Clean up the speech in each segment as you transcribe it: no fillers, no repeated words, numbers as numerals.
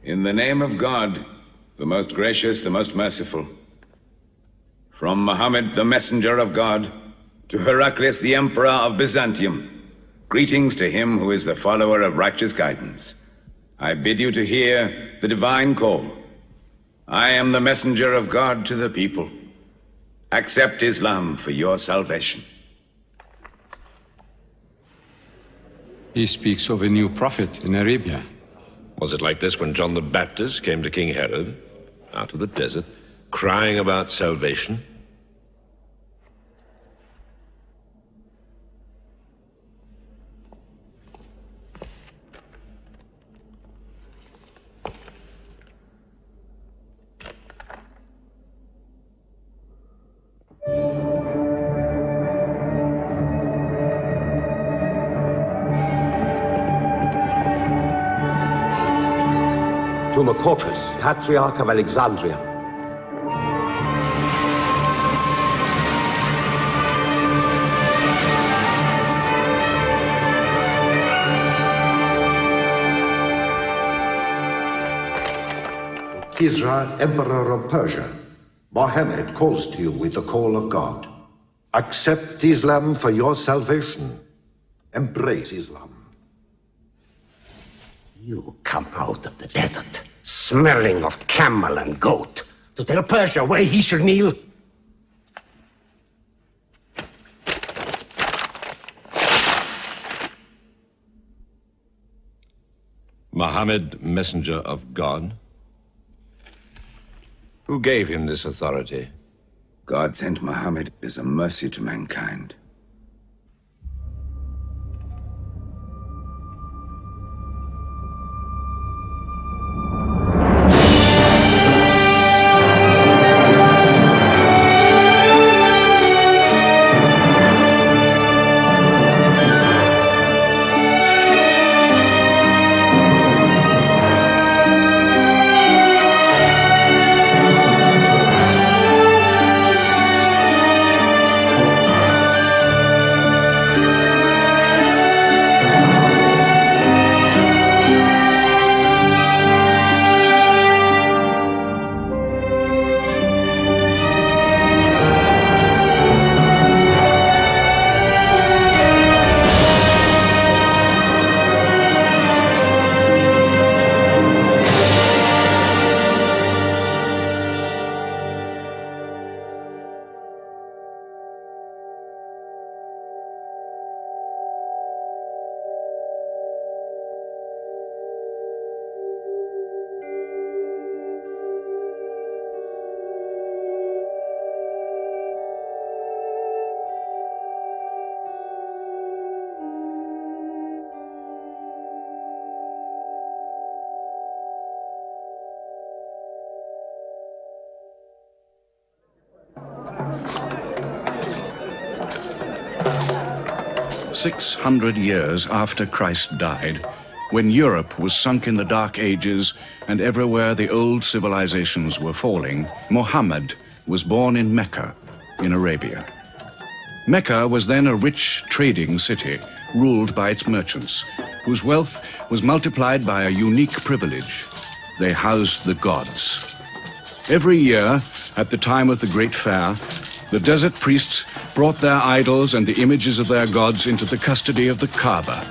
In the name of God, the most gracious, the most merciful. From Muhammad, the messenger of God, to Heraclius, the emperor of Byzantium, greetings to him who is the follower of righteous guidance. I bid you to hear the divine call. I am the messenger of God to the people. Accept Islam for your salvation. He speaks of a new prophet in Arabia. Was it like this when John the Baptist came to King Herod, out of the desert, crying about salvation? To Macaucus, Patriarch of Alexandria. To Kisra, Emperor of Persia, Mohammed calls to you with the call of God. Accept Islam for your salvation. Embrace Islam. You come out of the desert, smelling of camel and goat, to tell Persia where he should kneel? Muhammad, messenger of God? Who gave him this authority? God sent Muhammad as a mercy to mankind. "600 years after Christ died, when Europe was sunk in the Dark Ages and everywhere the old civilizations were falling, Muhammad was born in Mecca, in Arabia. Mecca was then a rich trading city, ruled by its merchants, whose wealth was multiplied by a unique privilege. They housed the gods. Every year, at the time of the great fair, the desert priests brought their idols and the images of their gods into the custody of the Kaaba.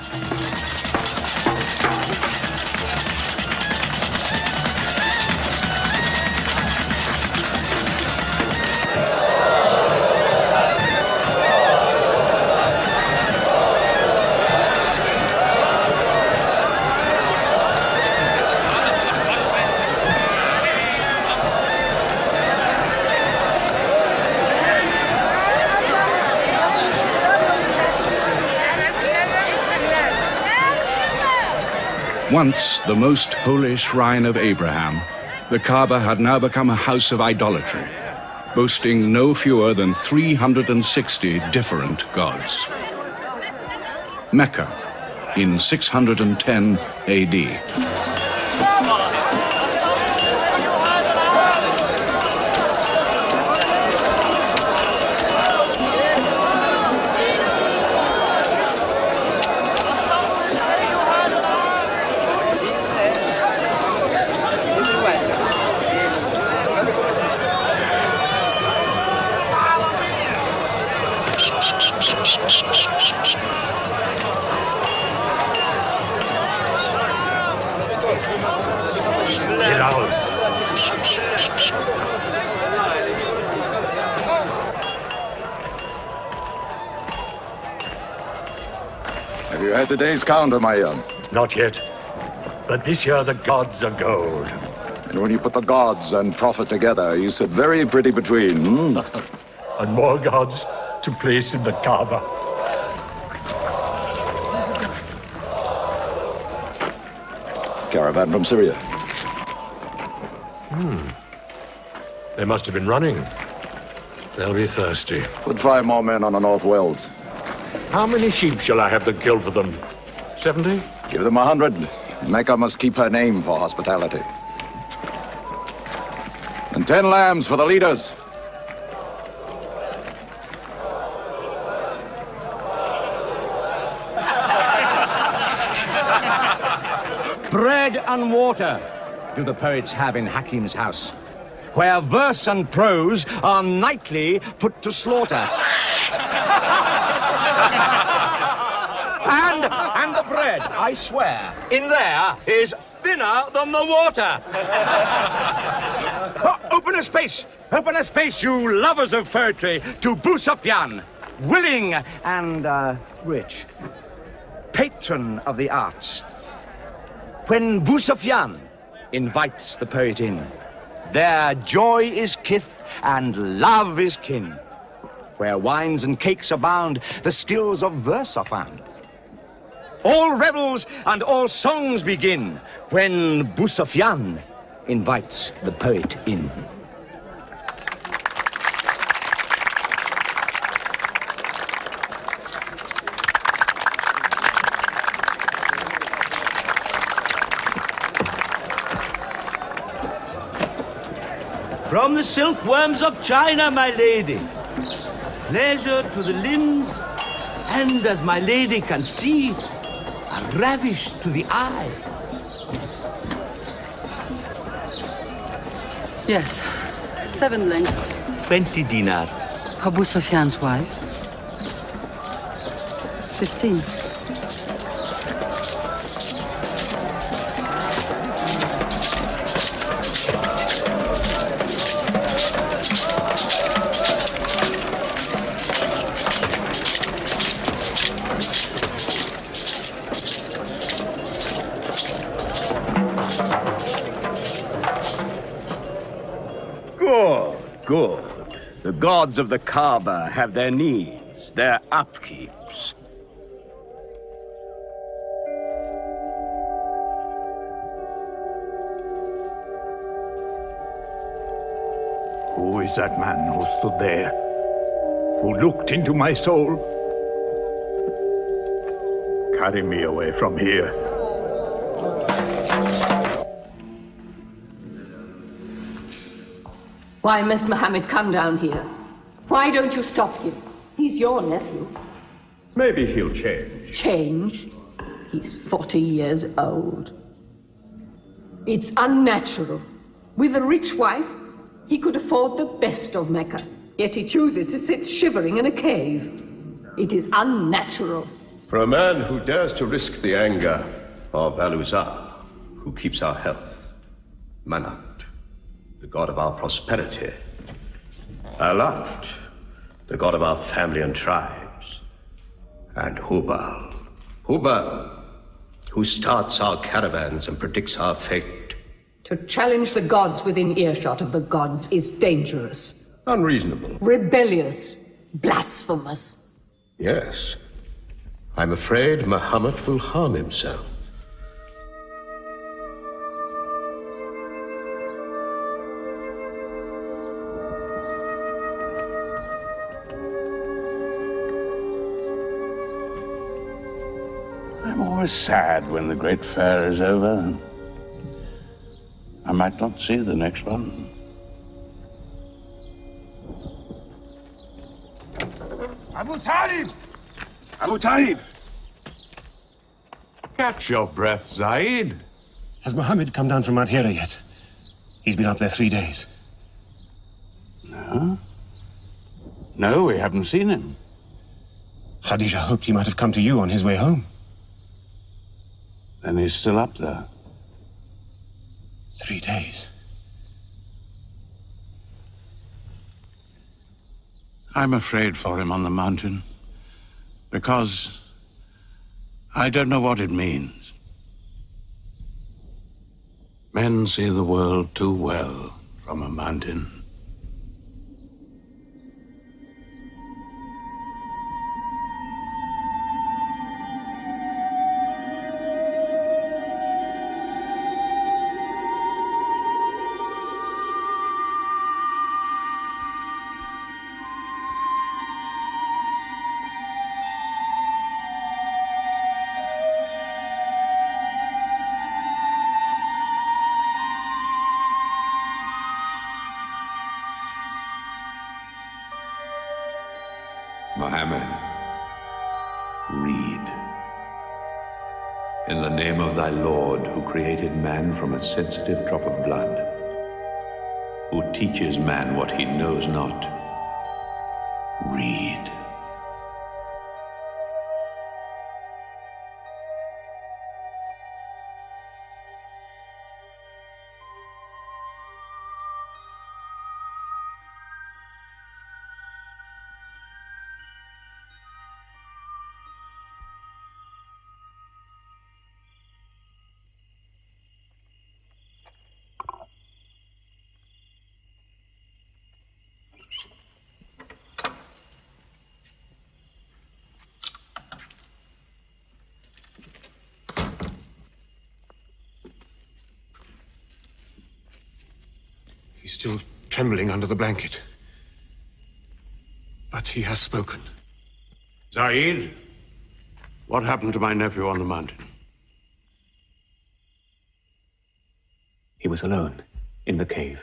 Once the most holy shrine of Abraham, the Kaaba had now become a house of idolatry, boasting no fewer than 360 different gods. Mecca, in 610 AD. Bilal. Have you had today's counter, my young? Not yet. But this year the gods are gold. And when you put the gods and profit together, you sit very pretty between, hmm? And more gods to place in the Kaaba. Caravan from Syria. They must have been running. They'll be thirsty. Put 5 more men on the North Wells. How many sheep shall I have to kill for them? 70? Give them 100. Mecca must keep her name for hospitality. And 10 lambs for the leaders. Bread and water do the poets have in Hakim's house, where verse and prose are nightly put to slaughter. And the bread, I swear, in there is thinner than the water. Open a space, you lovers of poetry, to Abu Sufyan, willing and rich, patron of the arts. When Abu Sufyan invites the poet in, there joy is kith and love is kin. Where wines and cakes abound, the skills of verse are found. All revels and all songs begin when Abu Sufyan invites the poet in. From the silkworms of China, my lady. Pleasure to the limbs, and as my lady can see, a ravish to the eye. Yes, 7 lengths. 20 dinar. Abu Sufyan's wife. 15. Good. The gods of the Kaaba have their needs, their upkeeps. Who is that man who stood there? Who looked into my soul? Carry me away from here. Why must Muhammad come down here? Why don't you stop him? He's your nephew. Maybe he'll change. Change? He's 40 years old. It's unnatural. With a rich wife, he could afford the best of Mecca. Yet he chooses to sit shivering in a cave. It is unnatural. For a man who dares to risk the anger of Aluzar, who keeps our health, Manat, the god of our prosperity, Alat, the god of our family and tribes, and Hubal, who starts our caravans and predicts our fate. To challenge the gods within earshot of the gods is dangerous. Unreasonable. Rebellious. Blasphemous. Yes. I'm afraid Muhammad will harm himself. I'm always sad when the great fair is over. I might not see the next one. Abu Talib! Abu Talib! Catch your breath, Zaid. Has Muhammad come down from Mount Hira yet? He's been up there 3 days. No? No, we haven't seen him. Khadija hoped he might have come to you on his way home. Then he's still up there. 3 days. I'm afraid for him on the mountain, because I don't know what it means. Men see the world too well from a mountain. Muhammad, read. In the name of thy Lord, who created man from a sensitive drop of blood, who teaches man what he knows not, read. He's still trembling under the blanket. But he has spoken. Zaid, what happened to my nephew on the mountain? He was alone in the cave.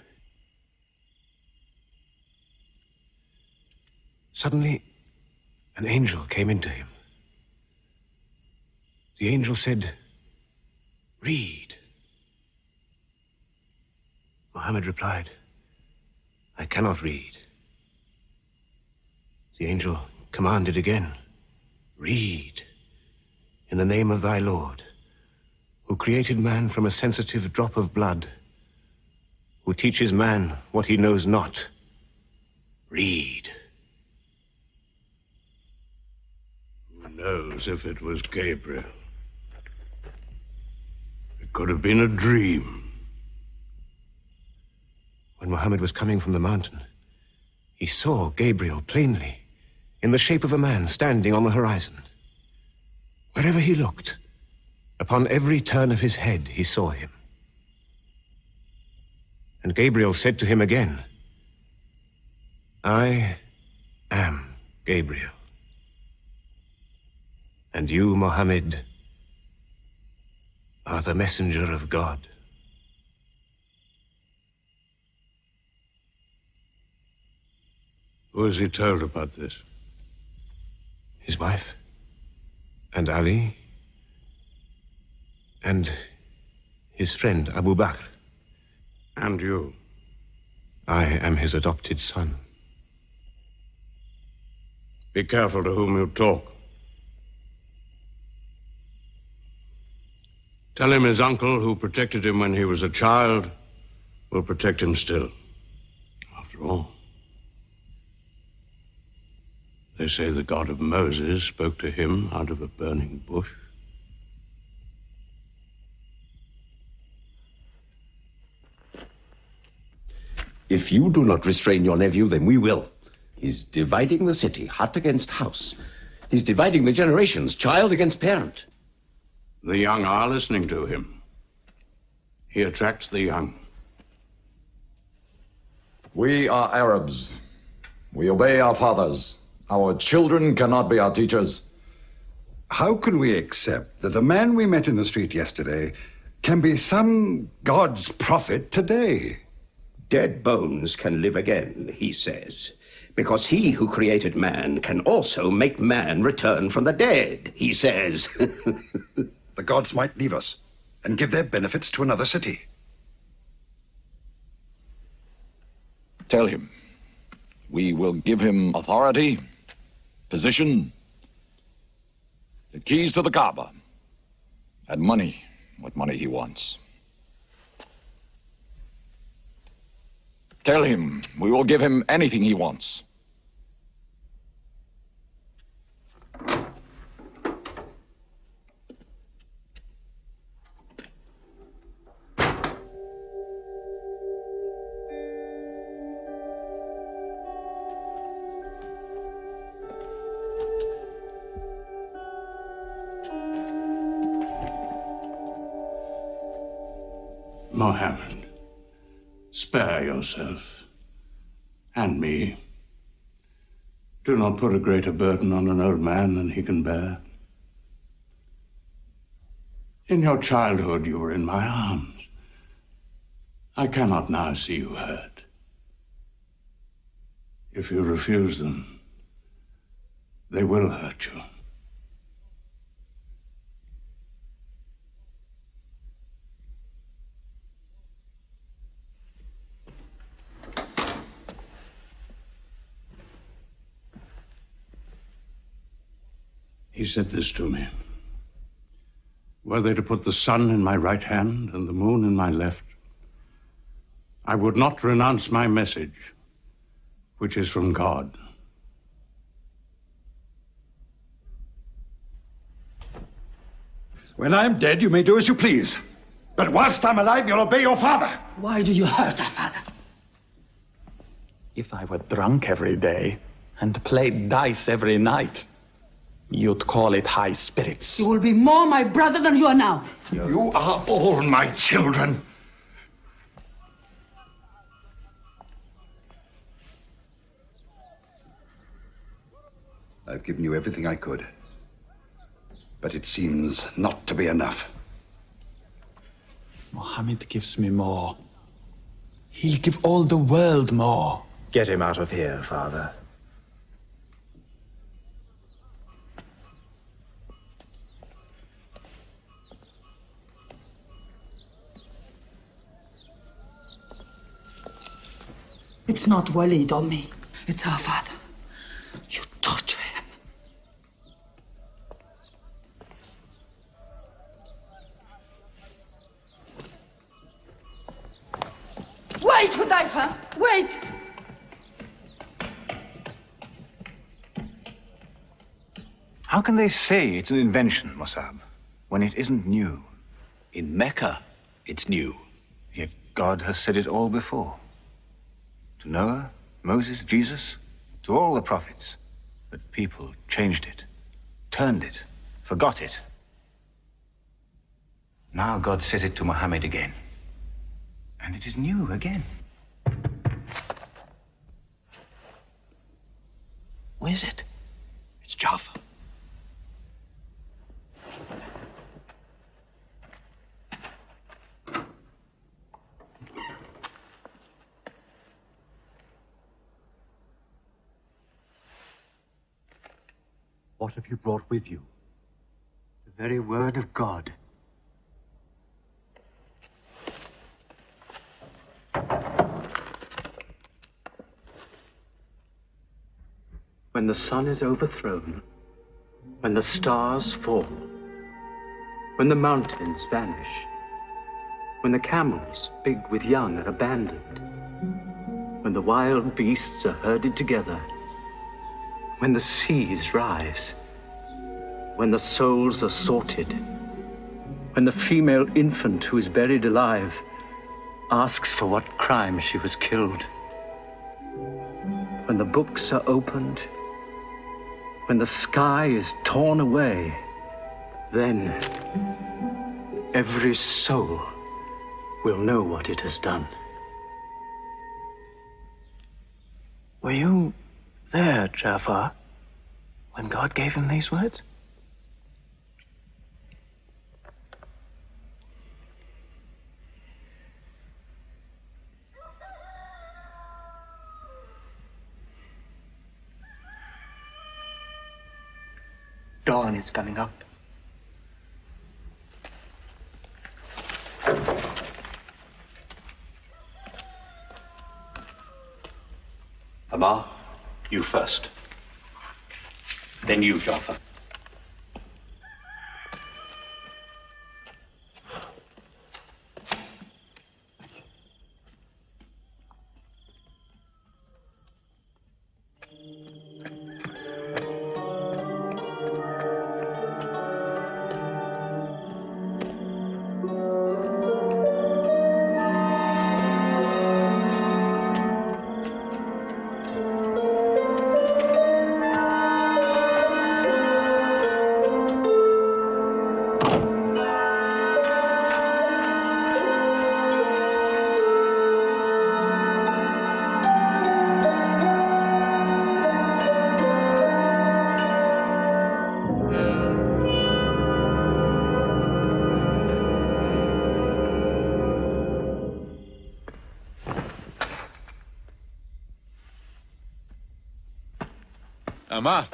Suddenly, an angel came into him. The angel said, "Read." Muhammad replied, "I cannot read." The angel commanded again, "Read, in the name of thy Lord, who created man from a sensitive drop of blood, who teaches man what he knows not. Read." Who knows if it was Gabriel? It could have been a dream. When Muhammad was coming from the mountain, he saw Gabriel plainly, in the shape of a man standing on the horizon. Wherever he looked, upon every turn of his head, he saw him. And Gabriel said to him again, "I am Gabriel. And you, Muhammad, are the messenger of God." Who has he told about this? his wife, and Ali, and his friend Abu Bakr. And you? I am his adopted son. Be careful to whom you talk. Tell him his uncle, who protected him when he was a child, will protect him still. After all, they say the God of Moses spoke to him out of a burning bush. If you do not restrain your nephew, then we will. He's dividing the city, hut against house. He's dividing the generations, child against parent. The young are listening to him. He attracts the young. We are Arabs. We obey our fathers. Our children cannot be our teachers. How can we accept that a man we met in the street yesterday can be some God's prophet today? Dead bones can live again, he says, because he who created man can also make man return from the dead, he says. The gods might leave us and give their benefits to another city. Tell him. We will give him authority, position, the keys to the Kaaba, and money, what money he wants. Tell him we will give him anything he wants. Mohammed, spare yourself, and me. Do not put a greater burden on an old man than he can bear. In your childhood, you were in my arms. I cannot now see you hurt. If you refuse them, they will hurt you. He said this to me. Were they to put the sun in my right hand and the moon in my left, I would not renounce my message, which is from God. When I'm dead, you may do as you please. But whilst I'm alive, you'll obey your father. Why do you hurt our father? If I were drunk every day and played dice every night, you'd call it high spirits. You will be more my brother than you are now. You are all my children. I've given you everything I could. But it seems not to be enough. Mohammed gives me more. He'll give all the world more. Get him out of here, Father. It's not Walid or me. It's our father. You torture him. Wait, Hudayfa! Wait! How can they say it's an invention, Musab, when it isn't new? In Mecca, it's new. Yet God has said it all before. To Noah, Moses, Jesus, to all the prophets. But people changed it, turned it, forgot it. Now God says it to Muhammad again. And it is new again. Who is it? It's Jaffa. What have you brought with you? The very word of God. When the sun is overthrown, when the stars fall, when the mountains vanish, when the camels, big with young, are abandoned, when the wild beasts are herded together, when the seas rise, when the souls are sorted, when the female infant who is buried alive asks for what crime she was killed, when the books are opened, when the sky is torn away, then every soul will know what it has done. Were you there, Jafar, when God gave him these words? Dawn is coming up. Amar, you first. Then you, Jafar. Amar.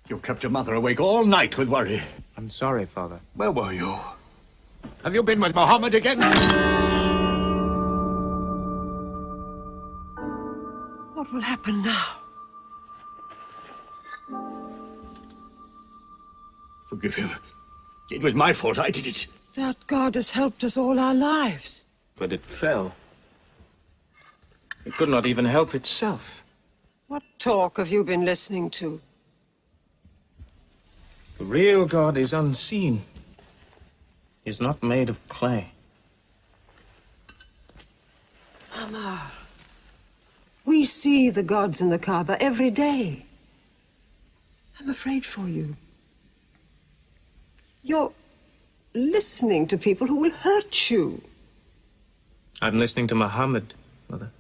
You kept your mother awake all night with worry. I'm sorry, Father. Where were you? Have you been with Muhammad again? What will happen now? Forgive him. It was my fault. I did it. That God has helped us all our lives. But it fell. It could not even help itself. What talk have you been listening to? The real God is unseen. He is not made of clay. Amar, we see the gods in the Kaaba every day. I'm afraid for you. You're listening to people who will hurt you. I'm listening to Muhammad, Mother.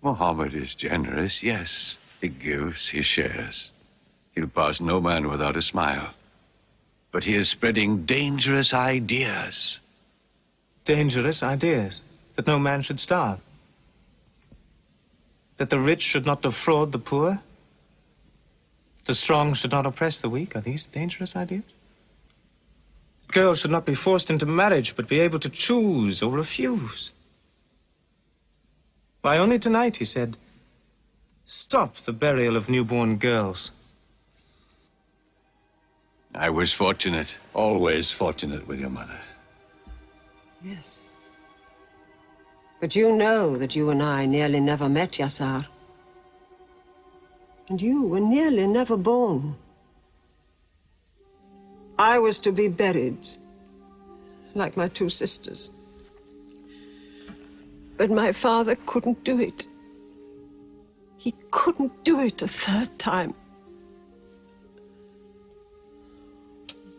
Muhammad is generous, yes. He gives, he shares. He'll pass no man without a smile. But he is spreading dangerous ideas. Dangerous ideas? That no man should starve? That the rich should not defraud the poor? The strong should not oppress the weak? Are these dangerous ideas? Girls should not be forced into marriage, but be able to choose or refuse. Why, only tonight he said, stop the burial of newborn girls. I was fortunate, always fortunate with your mother. Yes. But you know that you and I nearly never met, Yasar. And you were nearly never born. I was to be buried, like my two sisters. But my father couldn't do it. He couldn't do it a third time.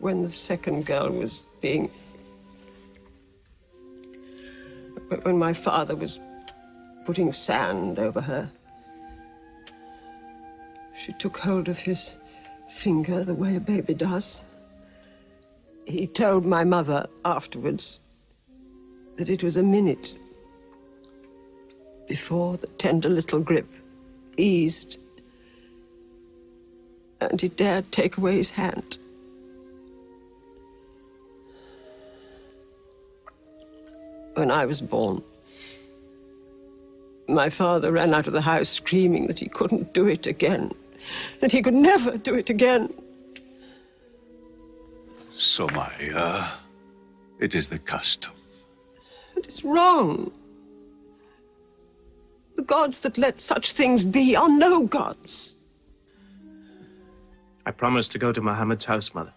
When the second girl was being... When my father was putting sand over her, she took hold of his finger the way a baby does. He told my mother afterwards that it was a minute before the tender little grip eased and he dared take away his hand. When I was born, my father ran out of the house screaming that he couldn't do it again, that he could never do it again. So, my, it is the custom. It is wrong. The gods that let such things be are no gods. I promised to go to Muhammad's house, Mother.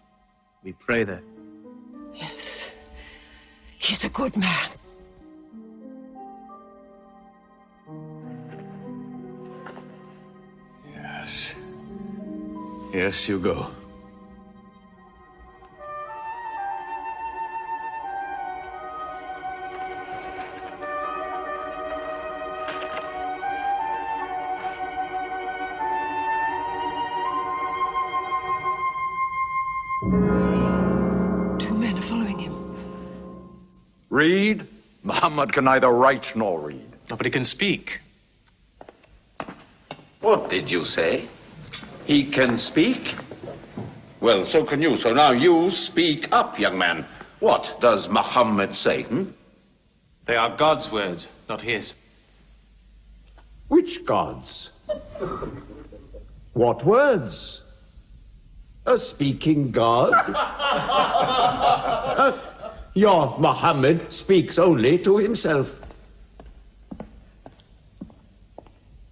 We pray there. Yes, he's a good man. Yes. Yes, you go. Two men are following him. Read? Muhammad can neither write nor read. Nobody can speak. What did you say? He can speak? Well, so can you. So now you speak up, young man. What does Muhammad say, They are God's words, not his. Which gods? What words? A speaking God? Your Muhammad speaks only to himself.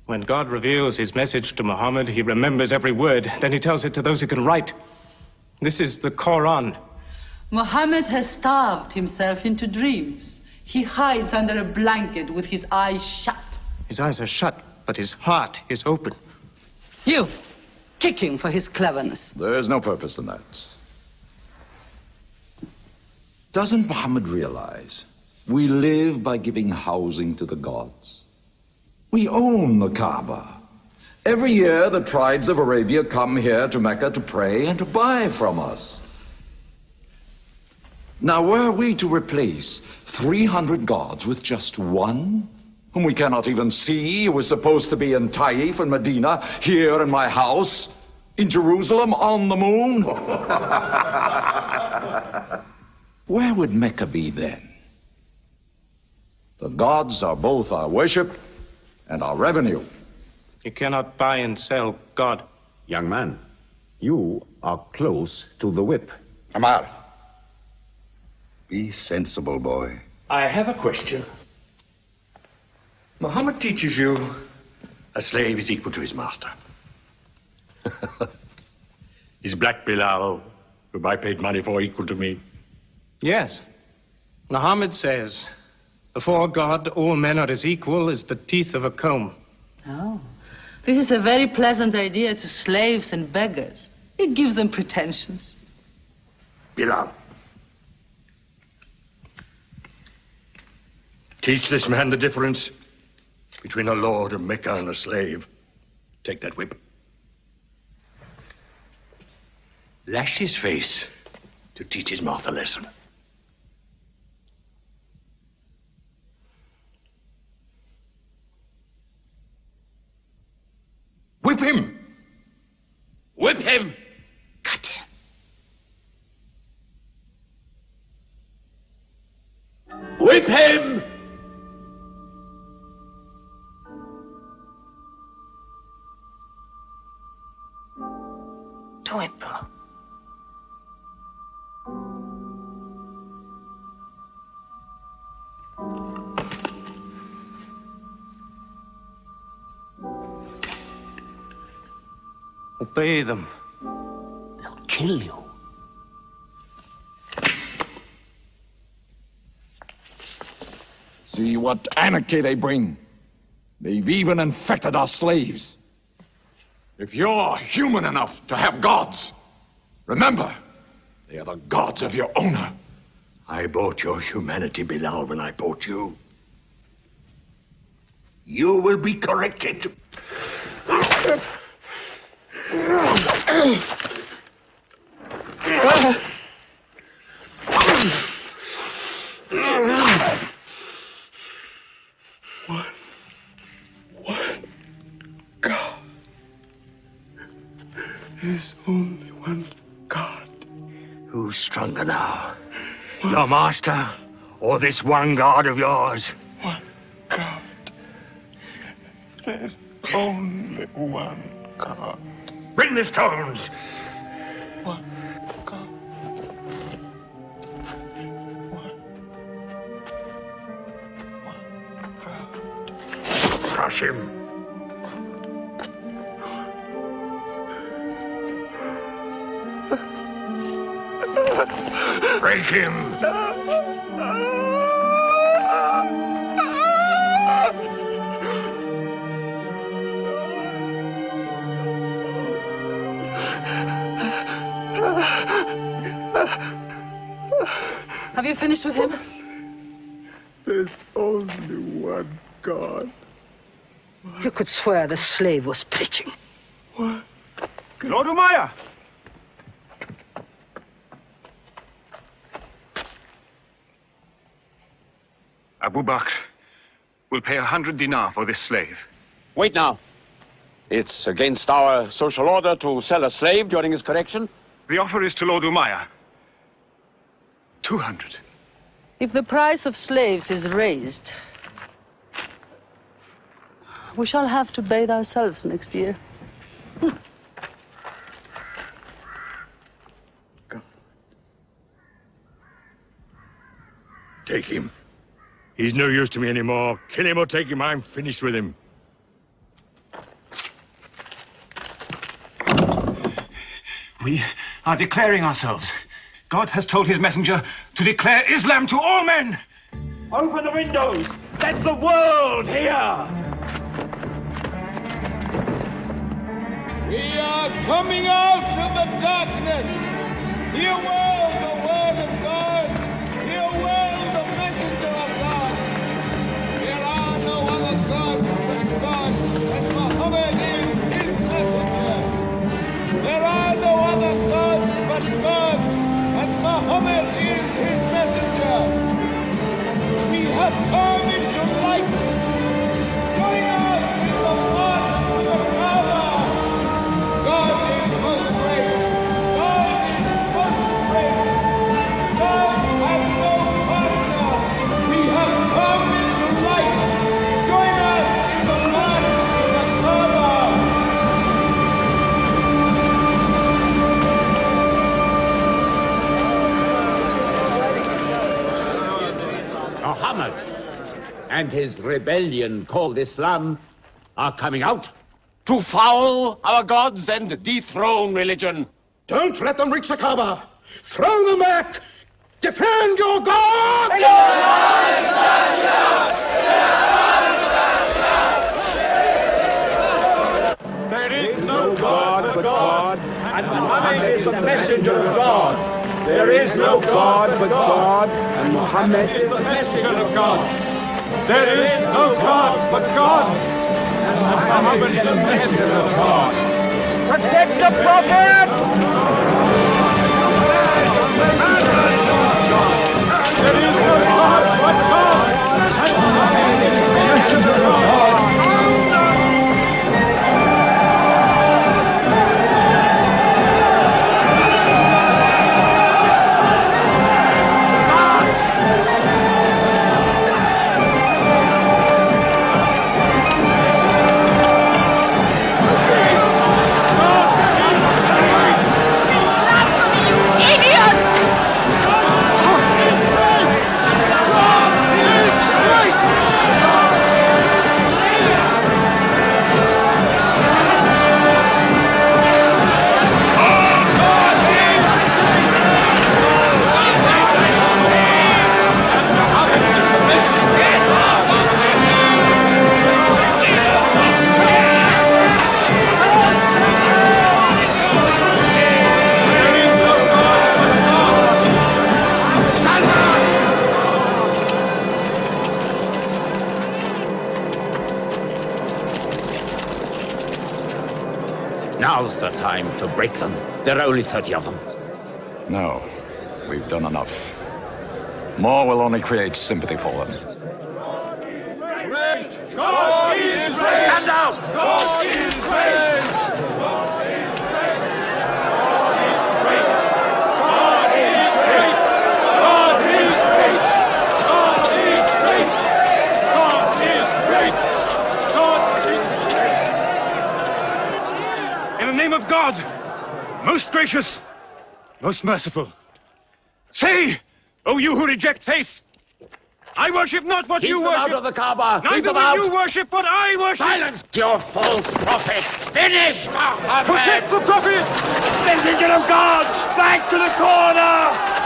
When God reveals his message to Muhammad, he remembers every word. Then he tells it to those who can write. This is the Quran. Muhammad has starved himself into dreams. He hides under a blanket with his eyes shut. His eyes are shut, but his heart is open. You, kick him for his cleverness. There's no purpose in that. Doesn't Muhammad realize we live by giving housing to the gods? We own the Kaaba. Every year, the tribes of Arabia come here to Mecca to pray and to buy from us. Now, were we to replace 300 gods with just one, whom we cannot even see, who is supposed to be in Taif and Medina, here in my house, in Jerusalem, on the moon? Where would Mecca be then? The gods are both our worship and our revenue. You cannot buy and sell God. Young man, you are close to the whip. Amar. Be sensible, boy. I have a question. Muhammad teaches you a slave is equal to his master. Is Black Bilal, whom I paid money for, equal to me? Yes. Muhammad says, before God, all men are as equal as the teeth of a comb. Oh, this is a very pleasant idea to slaves and beggars. It gives them pretensions. Bilal. Teach this man the difference between a lord of Mecca and a slave. Take that whip. Lash his face to teach his mouth a lesson. Whip him! Whip him! Cut him! Whip him! Do it, bro. Obey them. They'll kill you. See what anarchy they bring. They've even infected our slaves. If you're human enough to have gods, remember, they are the gods of your owner. I bought your humanity, Bilal, when I bought you. You will be corrected. There's only one God. Who's stronger now? Your master, or this one God of yours? One God. There's only one God. Bring the stones! One God. One God. Crush him. Break him! Have you finished with him? There's only one God. You could swear the slave was preaching. What? Lord Umayyah! Abu Bakr will pay 100 dinar for this slave. Wait now. It's against our social order to sell a slave during his correction. The offer is to Lord Umayyah. 200. If the price of slaves is raised, we shall have to bathe ourselves next year. Take him. He's no use to me anymore. Kill him or take him. I'm finished with him. We are declaring ourselves. God has told his messenger to declare Islam to all men. Open the windows! Let the world hear! We are coming out of the darkness. Hear well the word of God. Hear well the messenger of God. There are no other gods but God, and Muhammad is his messenger. There are no other gods but God, and Muhammad is his messenger. We have come into light. Join us in the march to the Kaaba. God is most great. God is most great. God has no partner. We have come into light. Join us in the march to the Kaaba. Muhammad and his rebellion called Islam are coming out To foul our gods and dethrone religion. Don't let them reach the Kaaba! Throw them back! Defend your God! There is no God but God, and Muhammad is the messenger of God. There is no God but God, and Muhammad is the messenger of God. There is no God but God, and Muhammad is the messenger of God. Protect the Prophet! There is no God but God, and Muhammad is the messenger of God. Now's the time to break them. There are only 30 of them. No, we've done enough. More will only create sympathy for them. God is great! Stand down! God is great! God is great! name of God, most gracious, most merciful, say, O you who reject faith, I worship not what you worship. Keep them out of the Kaaba. Keep Neither them will out. you worship what I worship. Silence your false prophet. Finish, Muhammad. Protect the prophet. Messenger of God, back to the corner.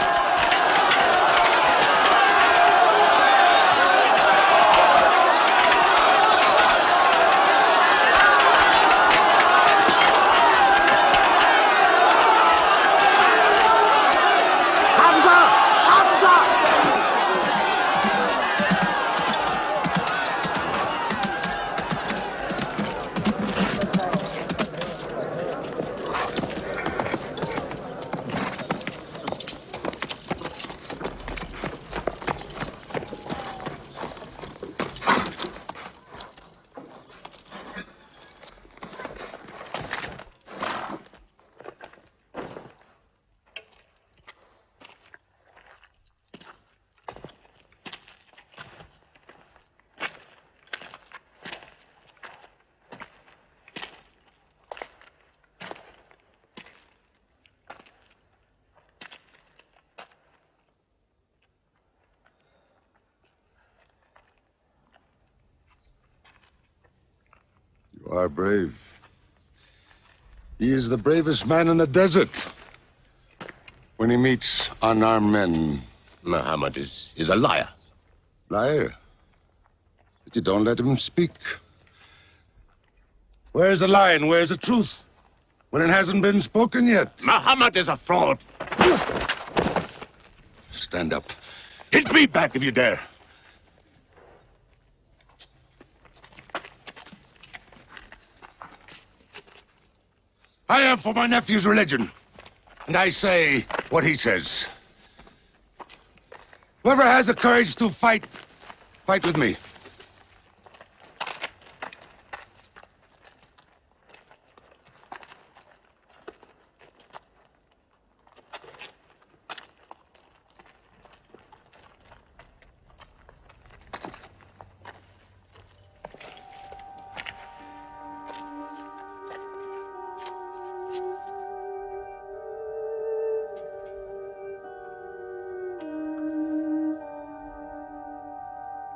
You are brave. He is the bravest man in the desert. When he meets unarmed men... Muhammad is a liar. Liar? But you don't let him speak. Where's the lie and where's the truth? When it hasn't been spoken yet. Muhammad is a fraud. Stand up. Hit me back if you dare. I am for my nephew's religion, and I say what he says. Whoever has the courage to fight, fight with me.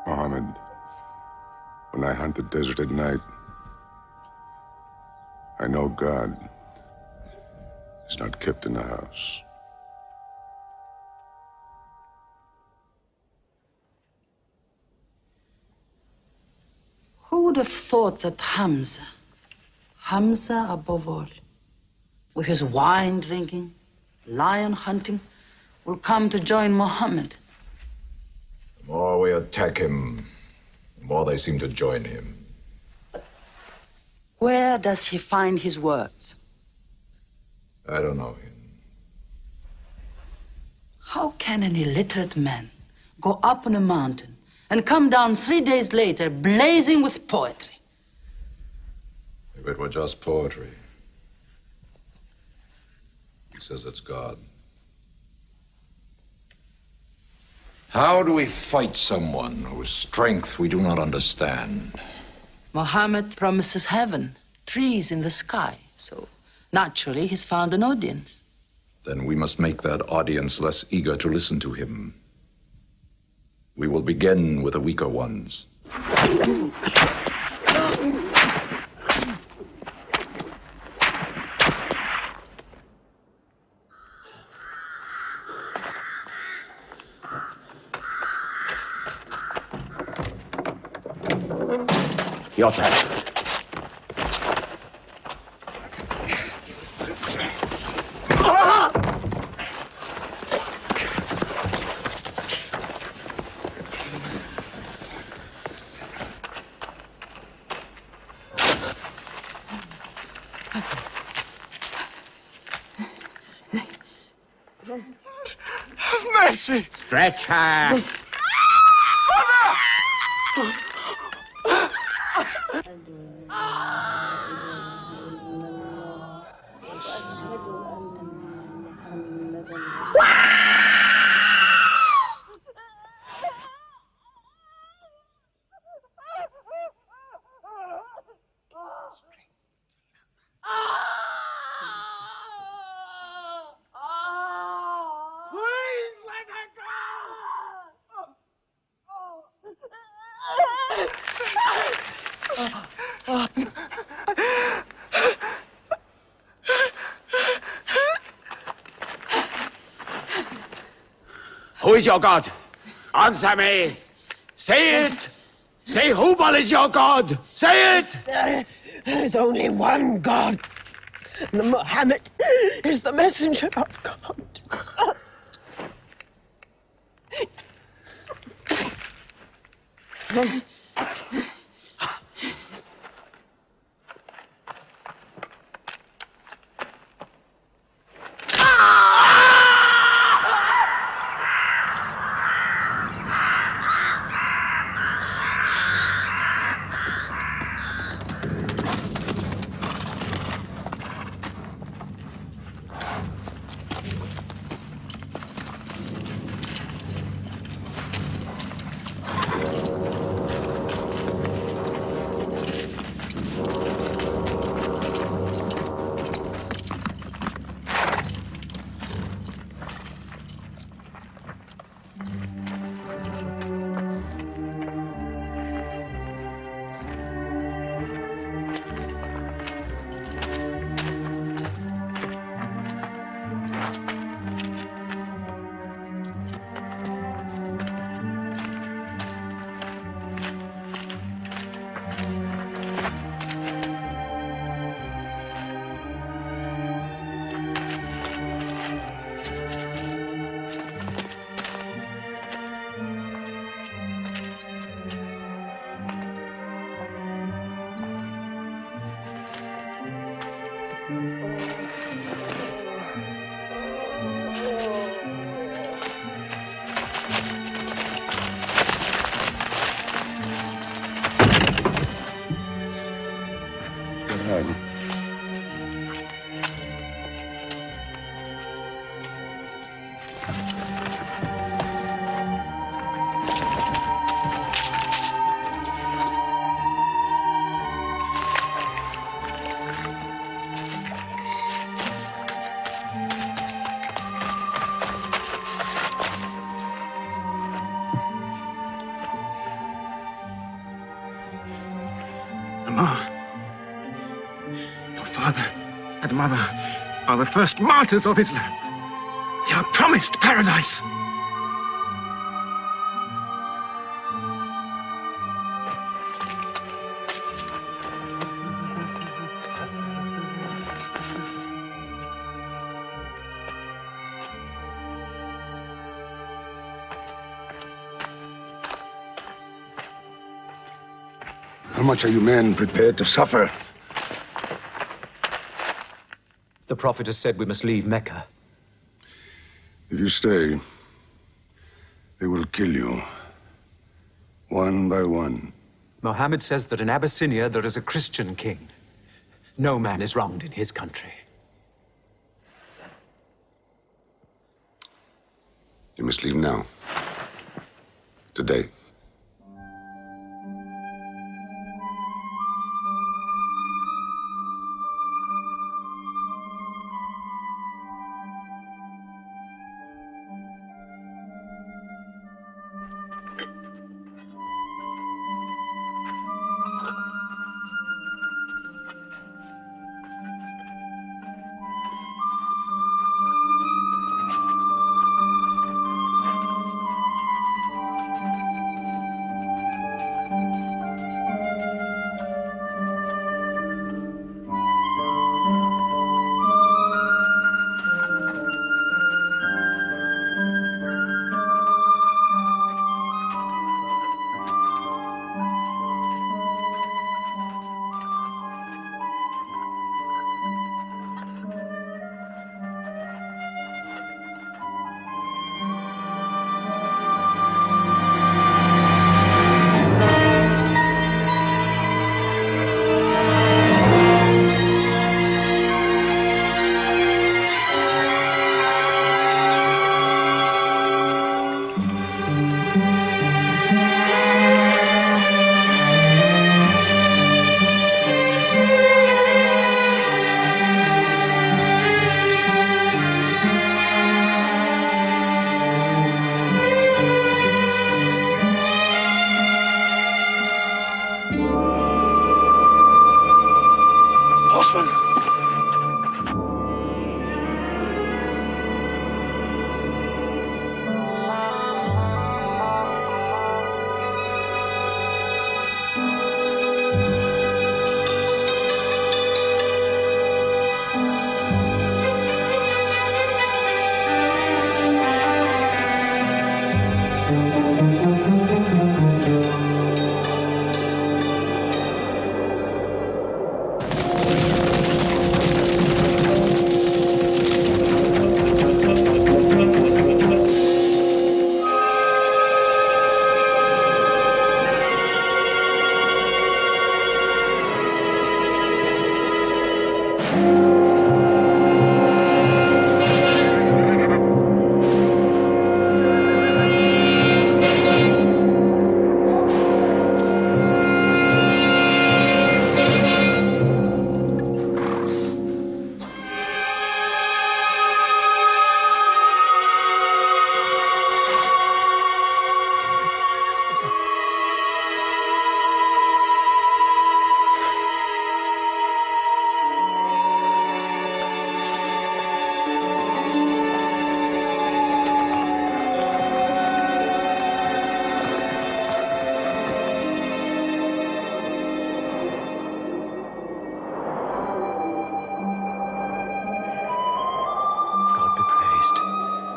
Muhammad, when I hunt the desert at night, I know God is not kept in the house. Who would have thought that Hamza above all, with his wine drinking, lion hunting, will come to join Muhammad? The more we attack him, the more they seem to join him. Where does he find his words? I don't know him. How can an illiterate man go up on a mountain and come down 3 days later blazing with poetry? If it were just poetry. He says it's God. How do we fight someone whose strength we do not understand? Muhammad promises heaven, trees in the sky, so naturally he's found an audience. Then we must make that audience less eager to listen to him. We will begin with the weaker ones. Your turn. Have mercy. Stretch her. Who is your God? Answer me. Say it. Say Hubal is your God. Say it. There is only one God. And Muhammad is the messenger of God. Your father and mother are the first martyrs of Islam. They are promised paradise. How much are you men prepared to suffer? The Prophet has said we must leave Mecca. If you stay, they will kill you. One by one. Muhammad says that in Abyssinia there is a Christian king. No man is wronged in his country. You must leave now. Today.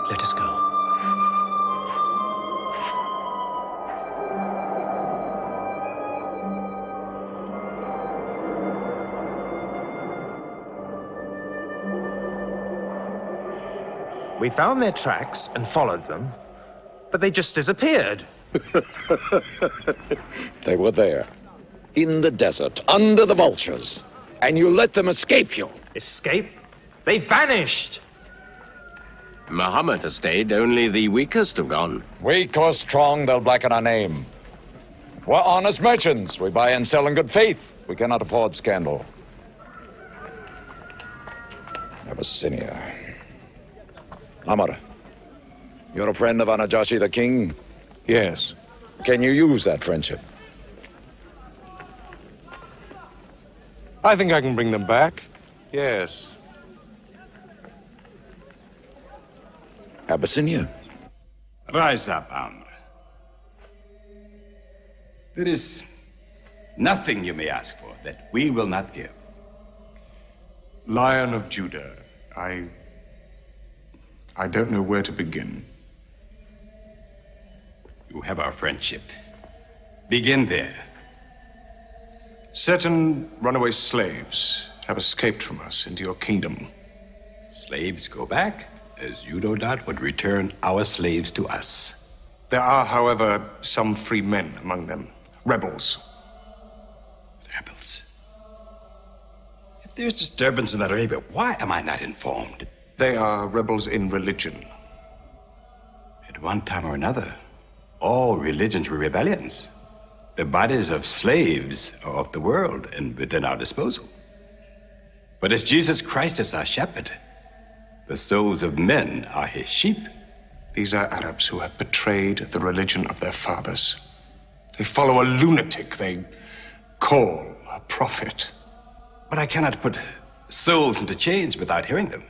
Let us go. We found their tracks and followed them, but they just disappeared. They were there, in the desert, under the vultures, and you let them escape you. Escape? They vanished! Muhammad has stayed. Only the weakest have gone. Weak or strong, they'll blacken our name. We're honest merchants. We buy and sell in good faith. We cannot afford scandal. Abyssinia. Amar, you're a friend of Anajashi the king? Yes. Can you use that friendship? I think I can bring them back. Yes. Abyssinia. Rise up, Amr. There is nothing you may ask for that we will not give. Lion of Judah, I don't know where to begin. You have our friendship. Begin there. Certain runaway slaves have escaped from us into your kingdom. Slaves go back, as you no doubt would return our slaves to us. There are, however, some free men among them. Rebels. Rebels? If there's disturbance in Arabia, why am I not informed? They are rebels in religion. At one time or another, all religions were rebellions. The bodies of slaves are of the world and within our disposal. But as Jesus Christ is our shepherd, the souls of men are his sheep. These are Arabs who have betrayed the religion of their fathers. They follow a lunatic they call a prophet. But I cannot put souls into chains without hearing them.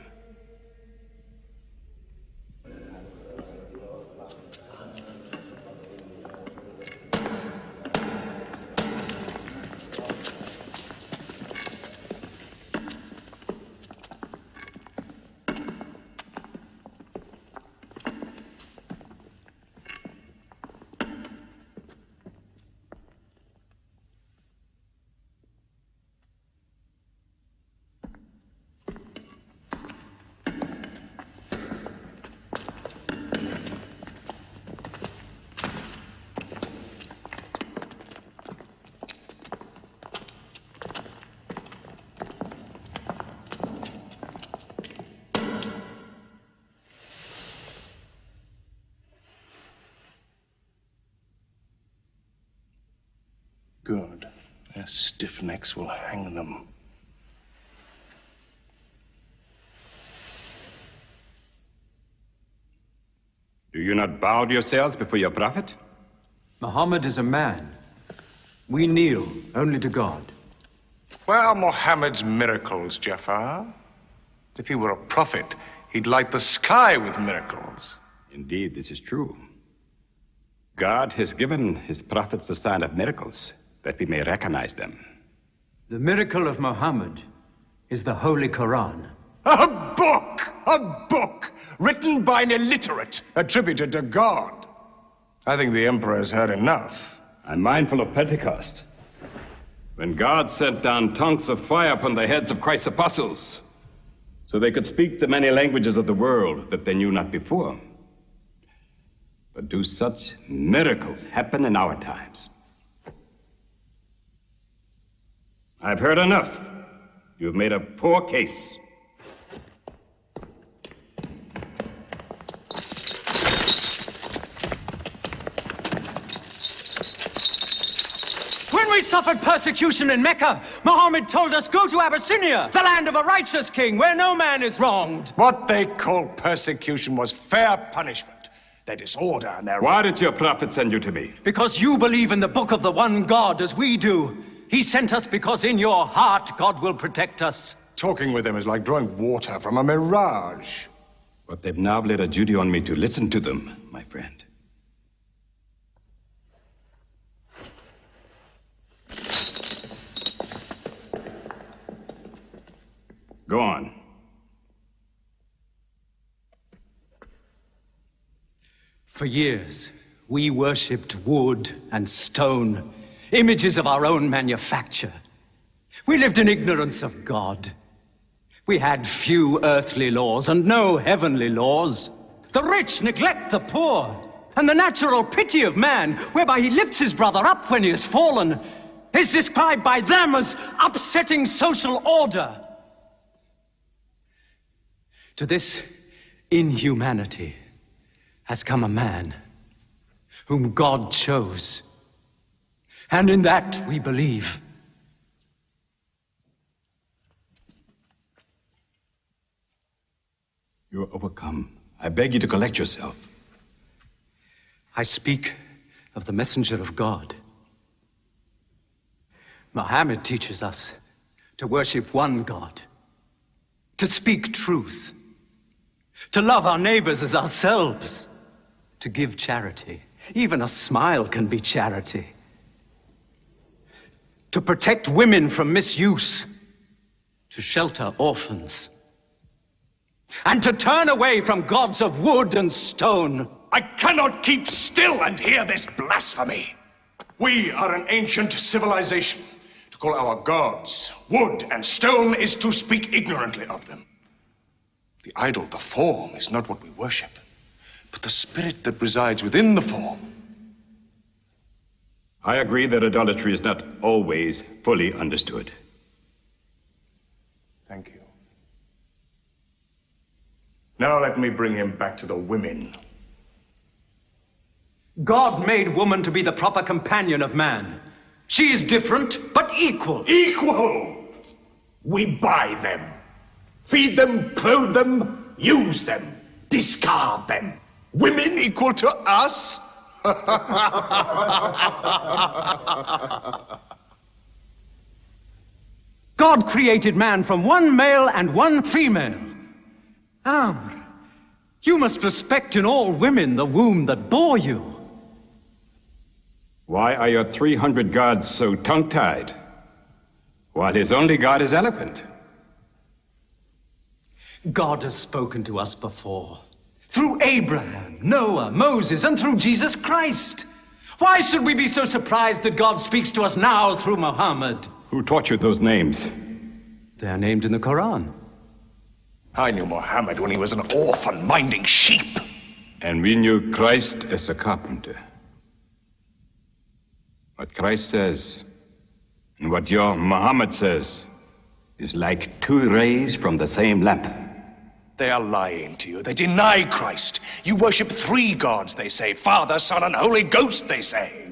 Good. Their stiff necks will hang them. Do you not bow yourselves before your prophet? Muhammad is a man. We kneel only to God. Where are Muhammad's miracles, Jafar? If he were a prophet, he'd light the sky with miracles. Indeed, this is true. God has given his prophets the sign of miracles, that we may recognize them. The miracle of Muhammad is the Holy Quran. A book written by an illiterate, attributed to God. I think the emperor has heard enough. I'm mindful of Pentecost, when God sent down tongues of fire upon the heads of Christ's apostles, so they could speak the many languages of the world that they knew not before. But do such miracles happen in our times? I've heard enough. You've made a poor case. When we suffered persecution in Mecca, Muhammad told us, go to Abyssinia, the land of a righteous king, where no man is wronged. What they called persecution was fair punishment. Their disorder and their... Why did your prophet send you to me? Because you believe in the book of the one God as we do. He sent us because in your heart God will protect us. Talking with them is like drawing water from a mirage. But they've now laid a duty on me to listen to them, my friend. Go on. For years, we worshipped wood and stone, images of our own manufacture. We lived in ignorance of God. We had few earthly laws and no heavenly laws. The rich neglect the poor, and the natural pity of man, whereby he lifts his brother up when he has fallen, is described by them as upsetting social order. To this inhumanity has come a man whom God chose, and in that we believe. You are overcome. I beg you to collect yourself. I speak of the messenger of God. Muhammad teaches us to worship one God, to speak truth, to love our neighbors as ourselves, to give charity. Even a smile can be charity. To protect women from misuse, to shelter orphans, and to turn away from gods of wood and stone. I cannot keep still and hear this blasphemy. We are an ancient civilization. To call our gods wood and stone is to speak ignorantly of them. The idol, the form, is not what we worship, but the spirit that resides within the form. I agree that idolatry is not always fully understood. Thank you. Now let me bring him back to the women. God made woman to be the proper companion of man. She is different, but equal. Equal! We buy them. Feed them, clothe them, use them, discard them. Women equal to us? God created man from one male and one female. Amr, you must respect in all women the womb that bore you. Why are your 300 gods so tongue-tied, while his only god is eloquent? God has spoken to us before, through Abraham, Noah, Moses, and through Jesus Christ. Why should we be so surprised that God speaks to us now through Muhammad? Who taught you those names? They are named in the Quran. I knew Muhammad when he was an orphan minding sheep. And we knew Christ as a carpenter. What Christ says and what your Muhammad says is like two rays from the same lamp. They are lying to you. They deny Christ. You worship three gods, they say. Father, Son, and Holy Ghost, they say.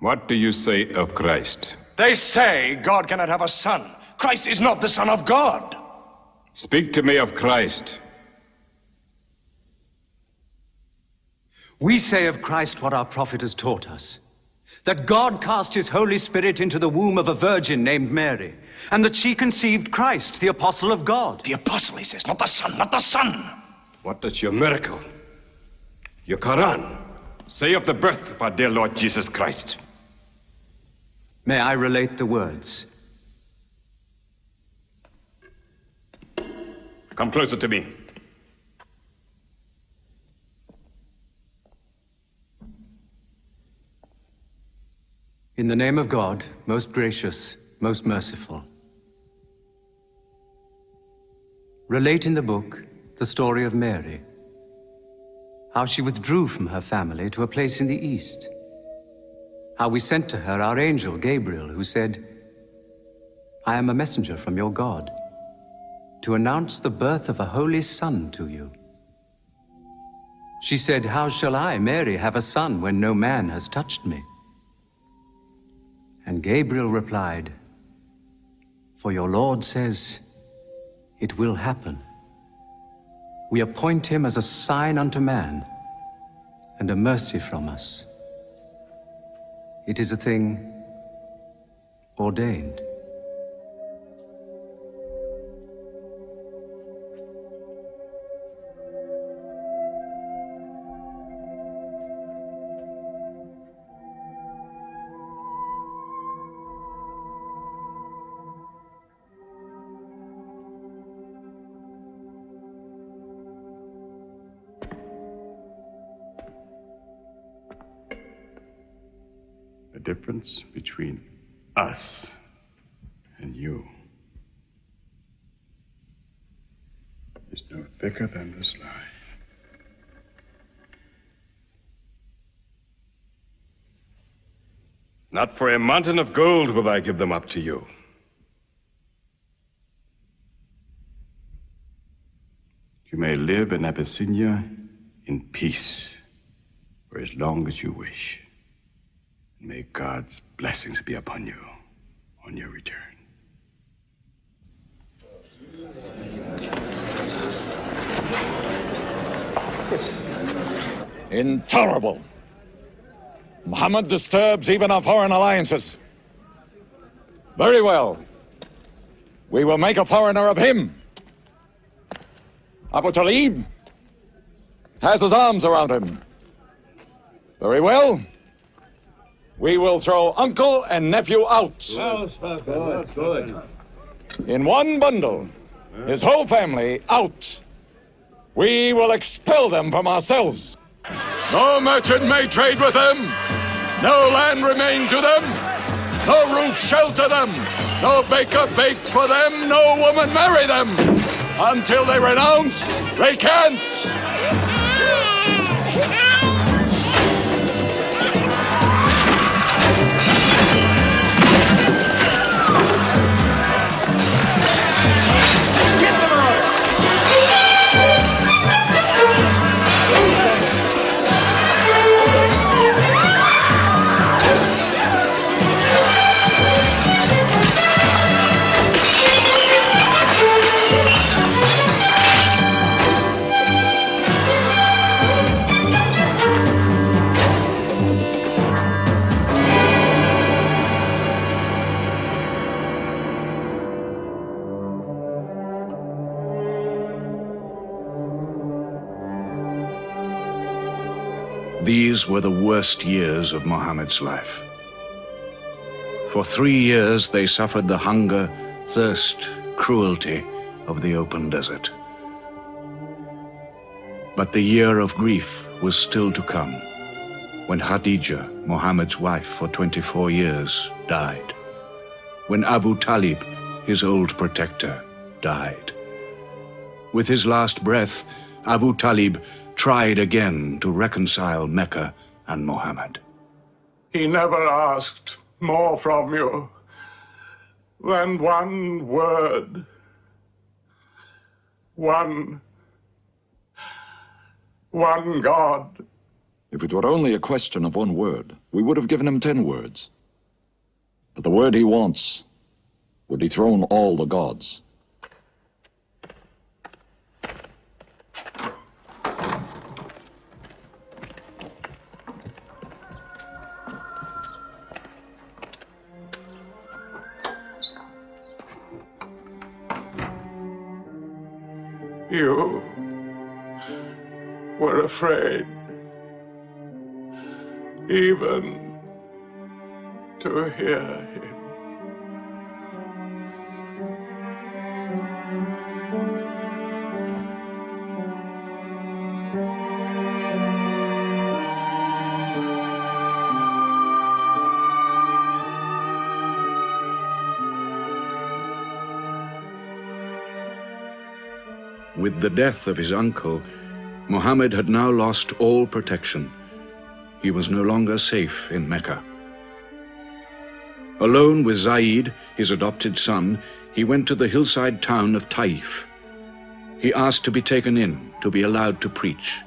What do you say of Christ? They say God cannot have a son. Christ is not the Son of God. Speak to me of Christ. We say of Christ what our prophet has taught us. That God cast his Holy Spirit into the womb of a virgin named Mary, and that she conceived Christ, the apostle of God. The apostle, he says, not the son, not the son. What does your miracle, your Quran, say of the birth of our dear Lord Jesus Christ? May I relate the words? Come closer to me. In the name of God, most gracious, most merciful. Relate in the book the story of Mary, how she withdrew from her family to a place in the east, how we sent to her our angel Gabriel, who said, I am a messenger from your God to announce the birth of a holy son to you. She said, how shall I, Mary, have a son when no man has touched me? And Gabriel replied, for your Lord says, it will happen. We appoint him as a sign unto man and a mercy from us. It is a thing ordained. The difference between us and you is no thicker than this lie. Not for a mountain of gold will I give them up to you. You may live in Abyssinia in peace for as long as you wish. May God's blessings be upon you on your return. Intolerable! Muhammad disturbs even our foreign alliances. Very well. We will make a foreigner of him. Abu Talib has his arms around him. Very well. We will throw uncle and nephew out. Good. In one bundle, his whole family out. We will expel them from ourselves. No merchant may trade with them. No land remain to them. No roof shelter them. No baker bake for them. No woman marry them. Until they renounce, they can't. These were the worst years of Muhammad's life. For 3 years they suffered the hunger, thirst, cruelty of the open desert. But the year of grief was still to come, when Khadija, Muhammad's wife for 24 years, died. When Abu Talib, his old protector, died. With his last breath, Abu Talib tried again to reconcile Mecca and Muhammad. He never asked more from you than one word. One God. If it were only a question of one word, we would have given him 10 words. But the word he wants would dethrone all the gods. You were afraid even to hear him. With the death of his uncle, Muhammad had now lost all protection. He was no longer safe in Mecca. Alone with Zaid, his adopted son, he went to the hillside town of Taif. He asked to be taken in, to be allowed to preach.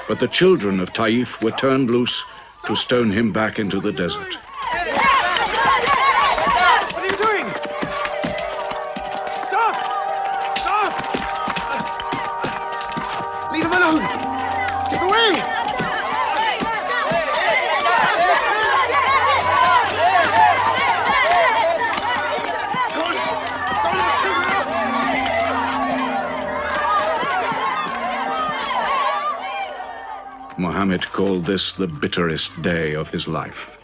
But the children of Taif were turned loose to stone him back into the desert. What are you doing? Stop! Stop! Leave him alone! Get away! Muhammad called this the bitterest day of his life.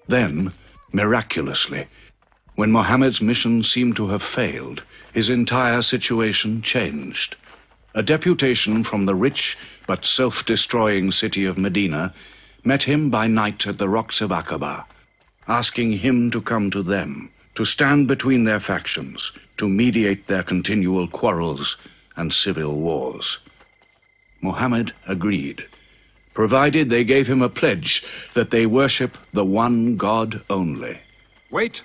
Then, miraculously, when Muhammad's mission seemed to have failed, his entire situation changed. A deputation from the rich but self-destroying city of Medina met him by night at the rocks of Aqaba, asking him to come to them, to stand between their factions, to mediate their continual quarrels and civil wars. Muhammad agreed, provided they gave him a pledge that they worship the one God only. Wait.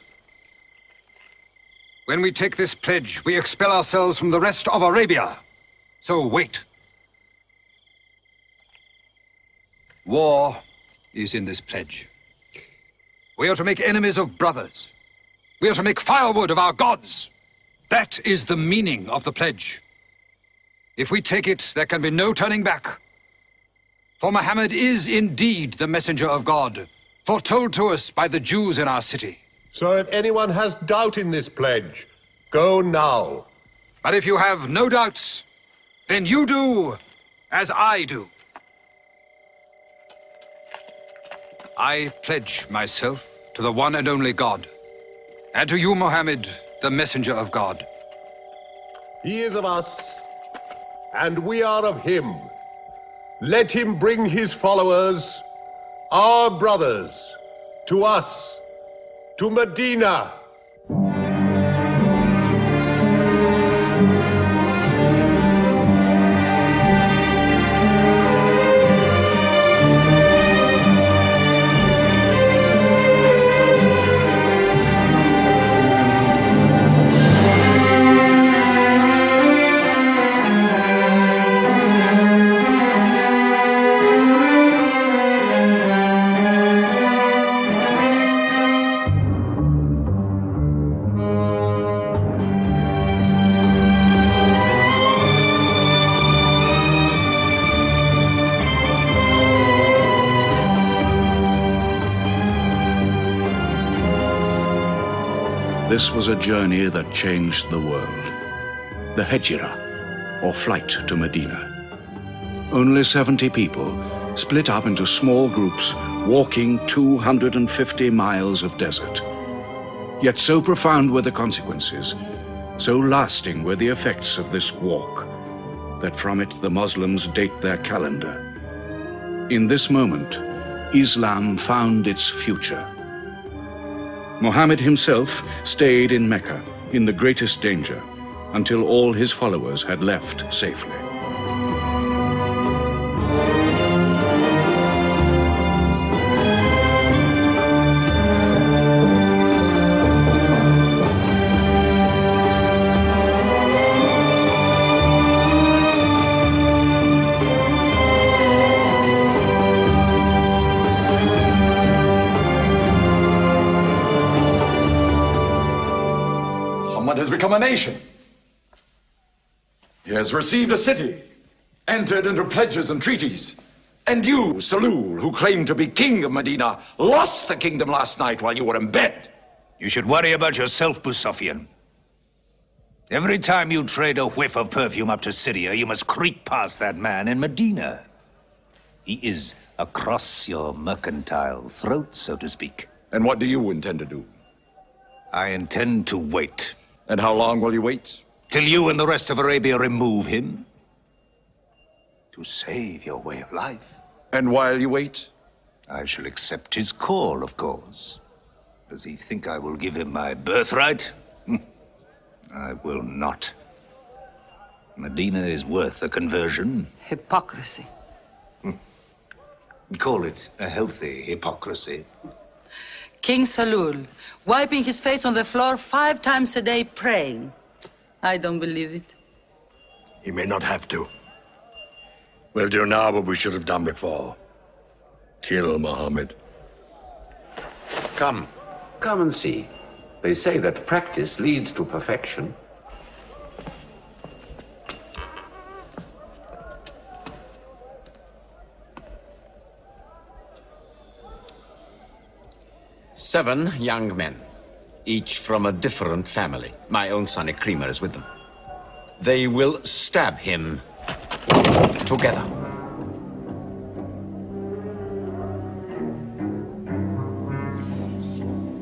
When we take this pledge, we expel ourselves from the rest of Arabia. So wait. War is in this pledge. We are to make enemies of brothers. We are to make firewood of our gods. That is the meaning of the pledge. If we take it, there can be no turning back. For Muhammad is indeed the messenger of God, foretold to us by the Jews in our city. So if anyone has doubt in this pledge, go now. But if you have no doubts, then you do as I do. I pledge myself to the one and only God, and to you, Muhammad, the messenger of God. He is of us, and we are of him. Let him bring his followers, our brothers, to us, to Medina. This was a journey that changed the world. The Hijrah, or flight to Medina. Only 70 people, split up into small groups, walking 250 miles of desert. Yet so profound were the consequences, so lasting were the effects of this walk, that from it the Muslims date their calendar. In this moment, Islam found its future. Muhammad himself stayed in Mecca in the greatest danger until all his followers had left safely. Has become a nation. He has received a city, entered into pledges and treaties. And you, Salul, who claimed to be king of Medina, lost the kingdom last night while you were in bed. You should worry about yourself, Busafian. Every time you trade a whiff of perfume up to Syria, you must creep past that man in Medina. He is across your mercantile throat, so to speak. And what do you intend to do? I intend to wait. And how long will you wait? Till you and the rest of Arabia remove him. To save your way of life. And while you wait? I shall accept his call, of course. Does he think I will give him my birthright? I will not. Medina is worth a conversion. Hypocrisy. Call it a healthy hypocrisy. King Salul, wiping his face on the floor 5 times a day, praying. I don't believe it. He may not have to. We'll do now what we should have done before. Kill Muhammad. Come and see. They say that practice leads to perfection. Seven young men, each from a different family. My own son Ikrimah is with them. They will stab him together.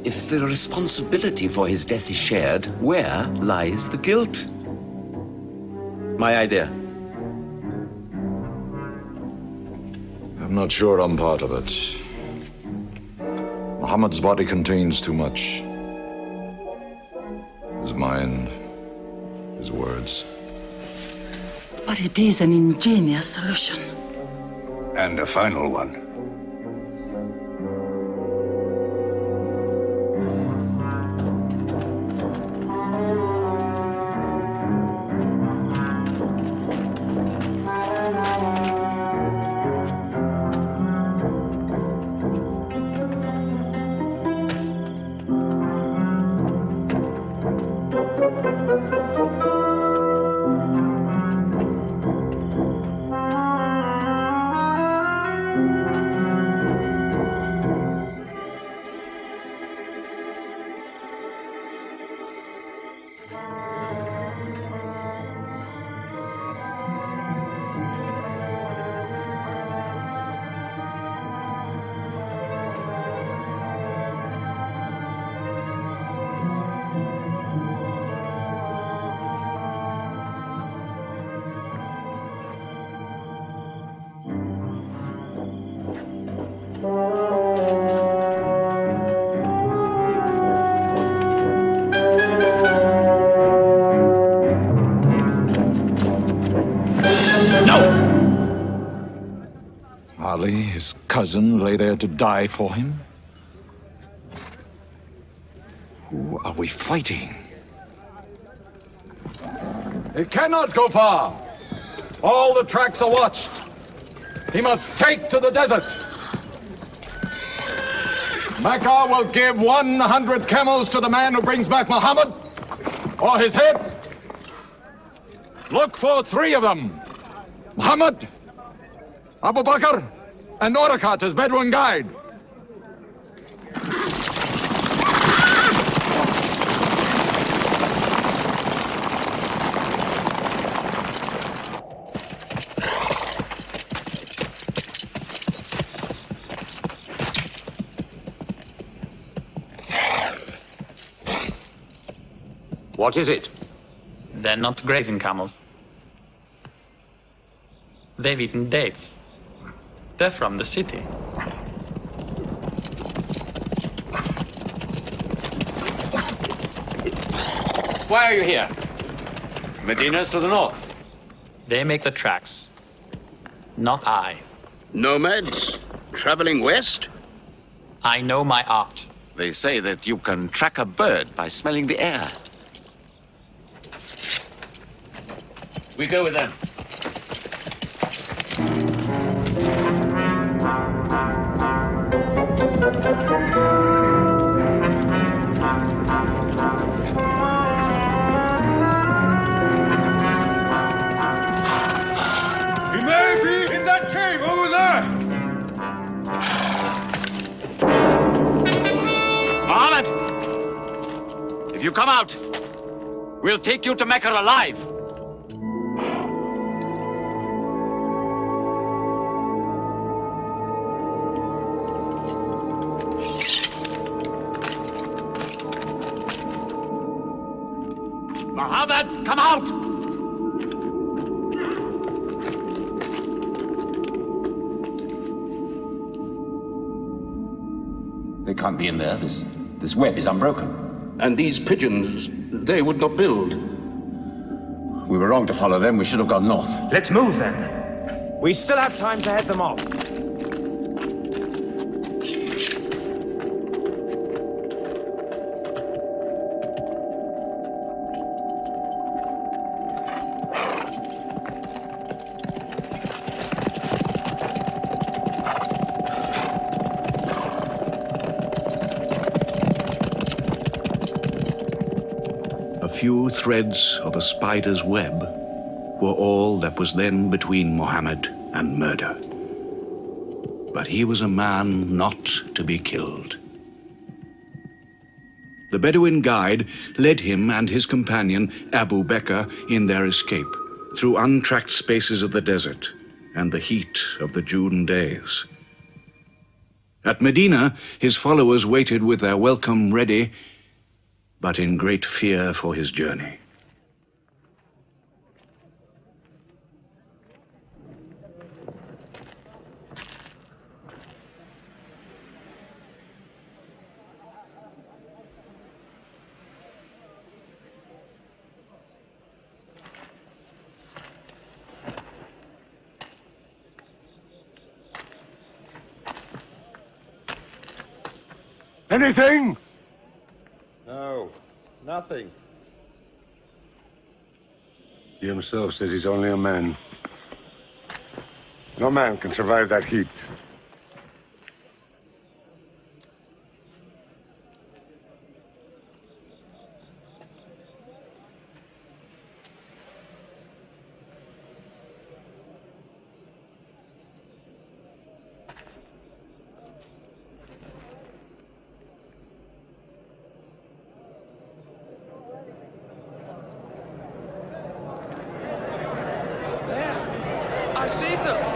If the responsibility for his death is shared, where lies the guilt? My idea. I'm not sure I'm part of it. Muhammad's body contains too much. His mind, his words. But it is an ingenious solution. And a final one. Ali, his cousin, lay there to die for him? Who are we fighting? He cannot go far. All the tracks are watched. He must take to the desert. Mecca will give 100 camels to the man who brings back Muhammad, or his head. Look for 3 of them. Muhammad, Abu Bakr, and Orakat as Bedouin guide. What is it? They're not grazing camels. They've eaten dates. They're from the city. Why are you here? Medina's to the north. They make the tracks, not I. Nomads? Traveling west? I know my art. They say that you can track a bird by smelling the air. We go with them. He may be in that cave over there. Muhammad! If you come out, we'll take you to Mecca alive. Muhammad, come out! They can't be in there. This web is unbroken. And these pigeons, they would not build. We were wrong to follow them. We should have gone north. Let's move then. We still have time to head them off. few threads of a spider's web were all that was then between Muhammad and murder. But he was a man not to be killed. The Bedouin guide led him and his companion, Abu Bakr, in their escape through untracked spaces of the desert and the heat of the June days. At Medina, his followers waited with their welcome ready, but in great fear for his journey. Anything? No, nothing. He himself says he's only a man. No man can survive that heat. I see them.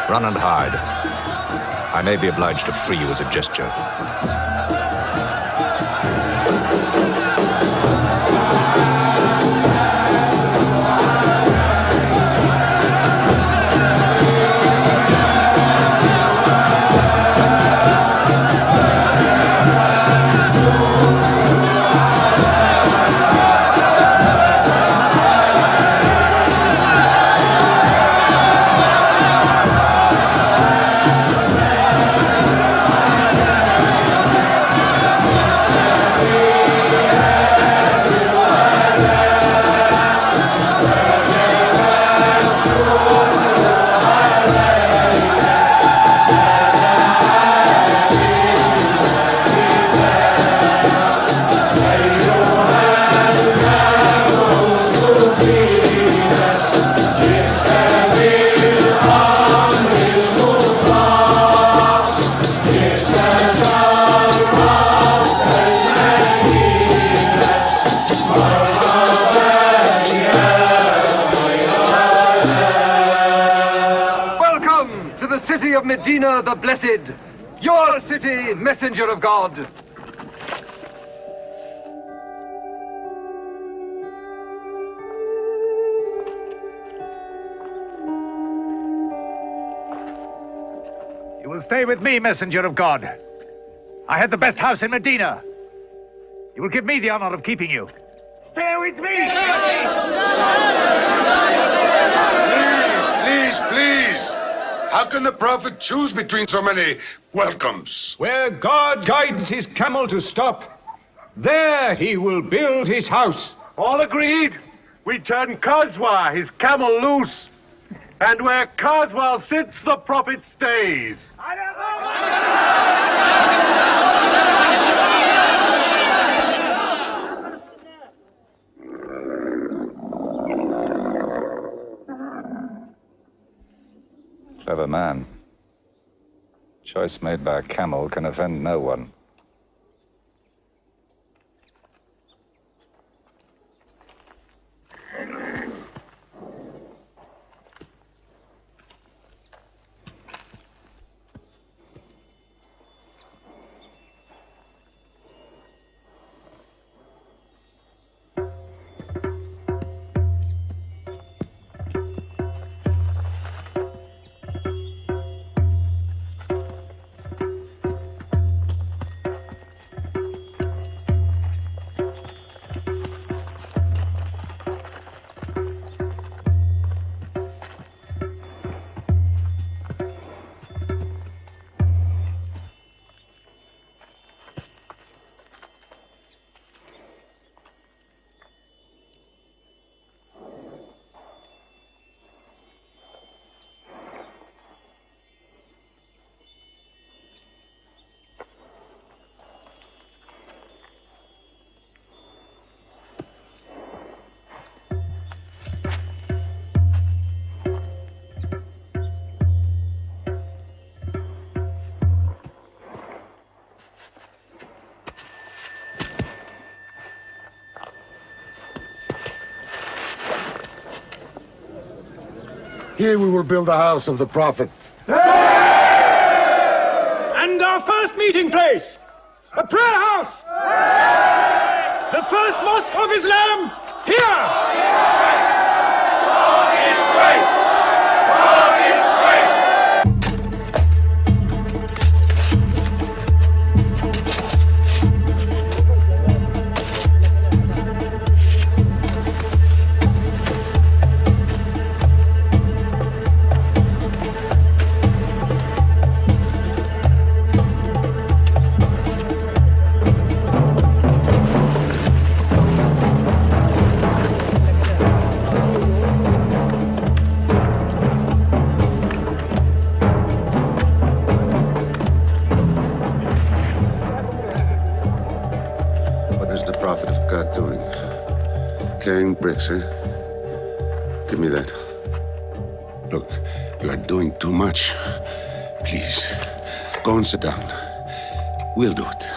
Run and hide. I may be obliged to free you as a gesture. Of Medina the Blessed, your city, messenger of God. You will stay with me, messenger of God. I had the best house in Medina. You will give me the honor of keeping you. Stay with me! Please! How can the Prophet choose between so many welcomes? Where God guides his camel to stop, there he will build his house. All agreed? We turn Kazwa, his camel, loose. And where Kazwa sits, the Prophet stays. Clever man. Choice made by a camel can offend no one. Here we will build the house of the Prophet. And our first meeting place, a prayer house. The first mosque of Islam, here. Carrying bricks, eh? Give me that. Look, you are doing too much. Please, go and sit down. We'll do it.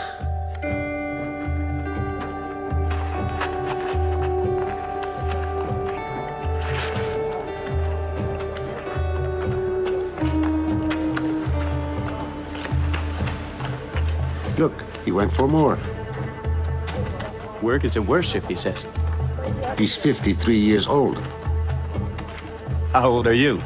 Look, he went for more. Work is a worship, he says. He's 53 years old. How old are you?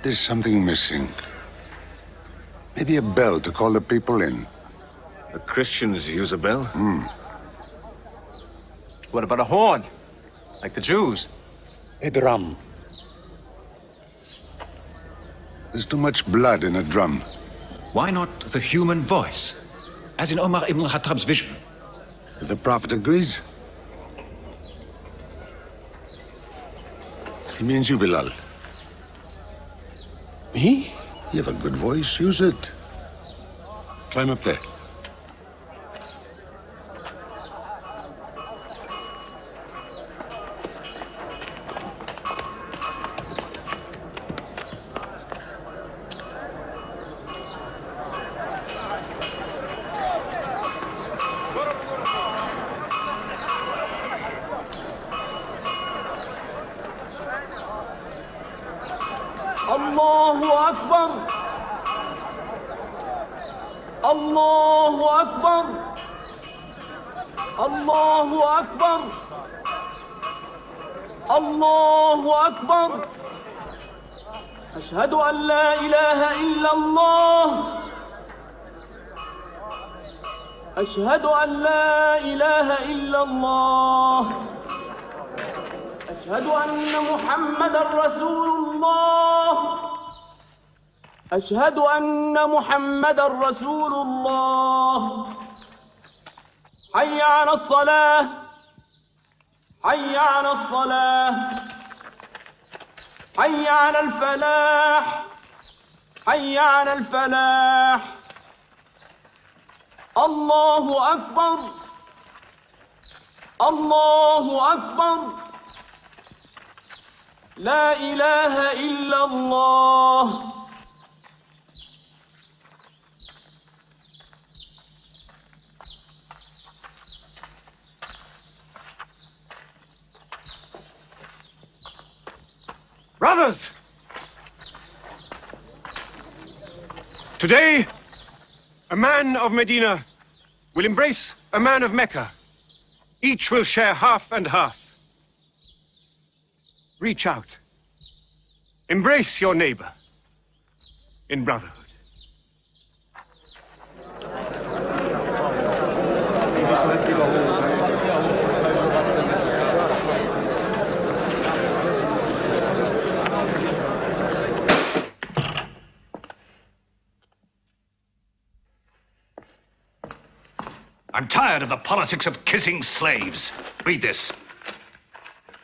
There's something missing. Maybe a bell to call the people in. The Christians use a bell? What about a horn? Like the Jews? A drum. There's too much blood in a drum. Why not the human voice? As in Omar ibn al-Khattab's vision. If the Prophet agrees. He means you, Bilal. Me? You have a good voice. Use it. Climb up there. الله أكبر الله أكبر الله أكبر الله أكبر أشهد أن لا إله إلا الله أشهد أن لا إله إلا الله أشهد أن محمدًا رسول الله أشهد أن محمدًا رسول الله حي على الصلاة حي على الصلاة حي على الفلاح حي على الفلاح الله أكبر الله أكبر لا إله إلا الله. Brothers! Today, a man of Medina will embrace a man of Mecca. Each will share half and half. Reach out. Embrace your neighbor in brotherhood. I'm tired of the politics of kissing slaves. Read this.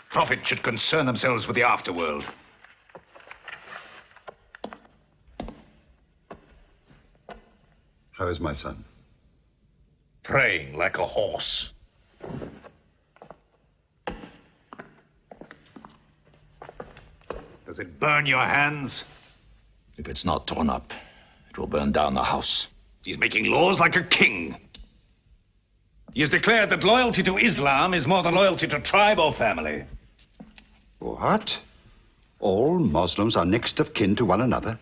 Prophets should concern themselves with the afterworld. How is my son? Praying like a horse. Does it burn your hands? If it's not torn up, it will burn down the house. He's making laws like a king. He has declared that loyalty to Islam is more than loyalty to tribe or family. What? All Muslims are next of kin to one another?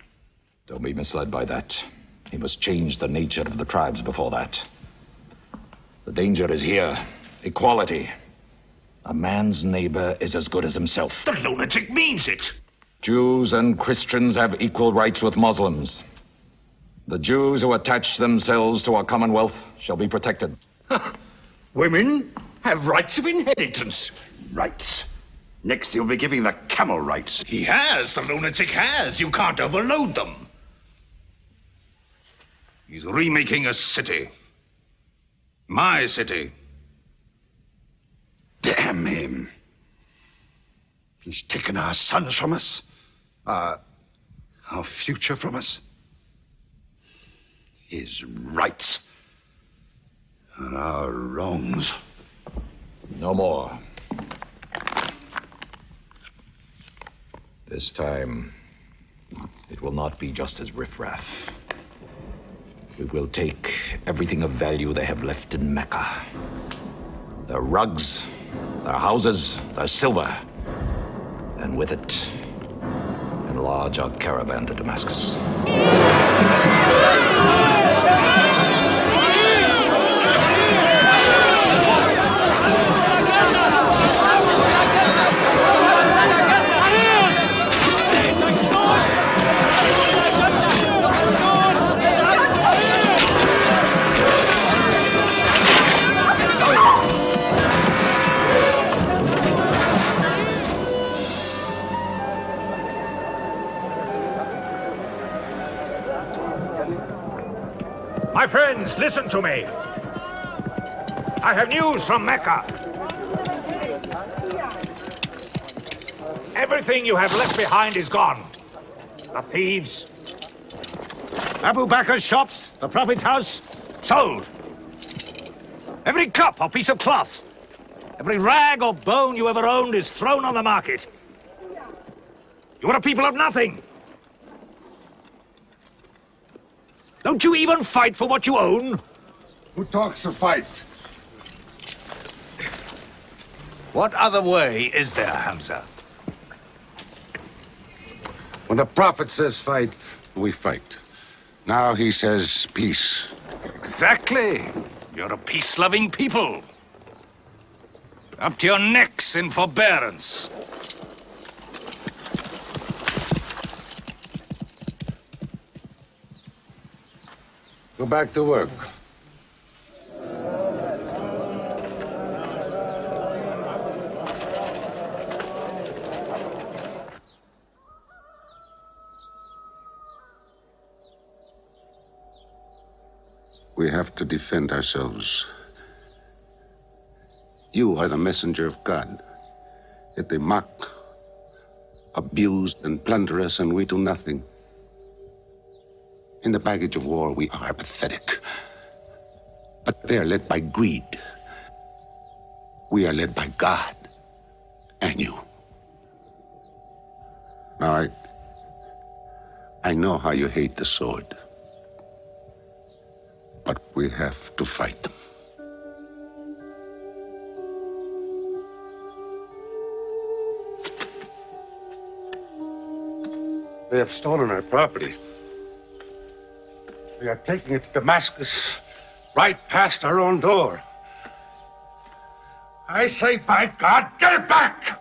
Don't be misled by that. He must change the nature of the tribes before that. The danger is here. Equality. A man's neighbor is as good as himself. The lunatic means it. Jews and Christians have equal rights with Muslims. The Jews who attach themselves to our commonwealth shall be protected. Women have rights of inheritance. Rights? Next he'll be giving the camel rights. He has. The lunatic has. You can't overload them. He's remaking a city. My city. Damn him. He's taken our sons from us. Our future from us. His rights. And our wrongs. No more. This time, it will not be just as riffraff. We will take everything of value they have left in Mecca. Their rugs, their houses, their silver. And with it, enlarge our caravan to Damascus. My friends, listen to me. I have news from Mecca. Everything you have left behind is gone. The thieves. Abu Bakr's shops, the Prophet's house, sold. Every cup or piece of cloth, every rag or bone you ever owned is thrown on the market. You are a people of nothing. Don't you even fight for what you own? Who talks of fight? What other way is there, Hamza? When the Prophet says fight, we fight. Now he says peace. Exactly. You're a peace-loving people. Up to your necks in forbearance. Go back to work. We have to defend ourselves. You are the messenger of God. Yet they mock, abuse, and plunder us, and we do nothing. In the baggage of war, we are pathetic. But they are led by greed. We are led by God and you. Now, I know how you hate the sword. But we have to fight them. They have stolen our property. They are taking it to Damascus, right past our own door. I say, by God, get it back!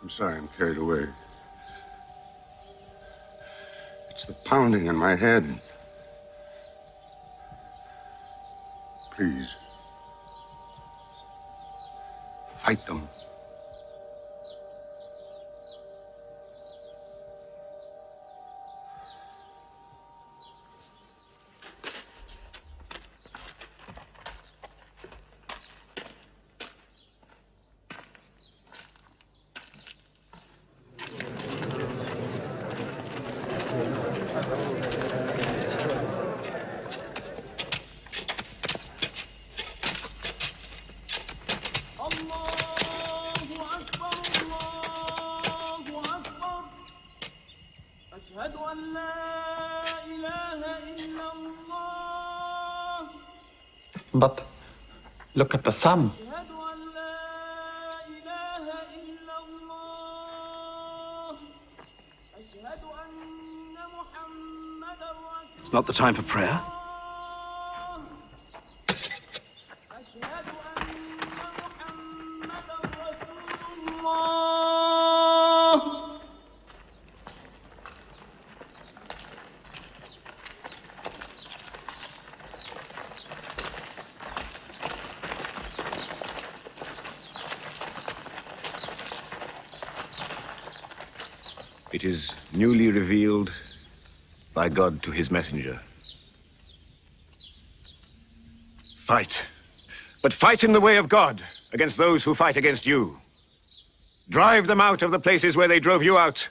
I'm sorry, I'm carried away. It's the pounding in my head. Please. Fight them. But look at the sun. It's not the time for prayer. It is newly revealed by God to his messenger. Fight. But fight in the way of God against those who fight against you. Drive them out of the places where they drove you out,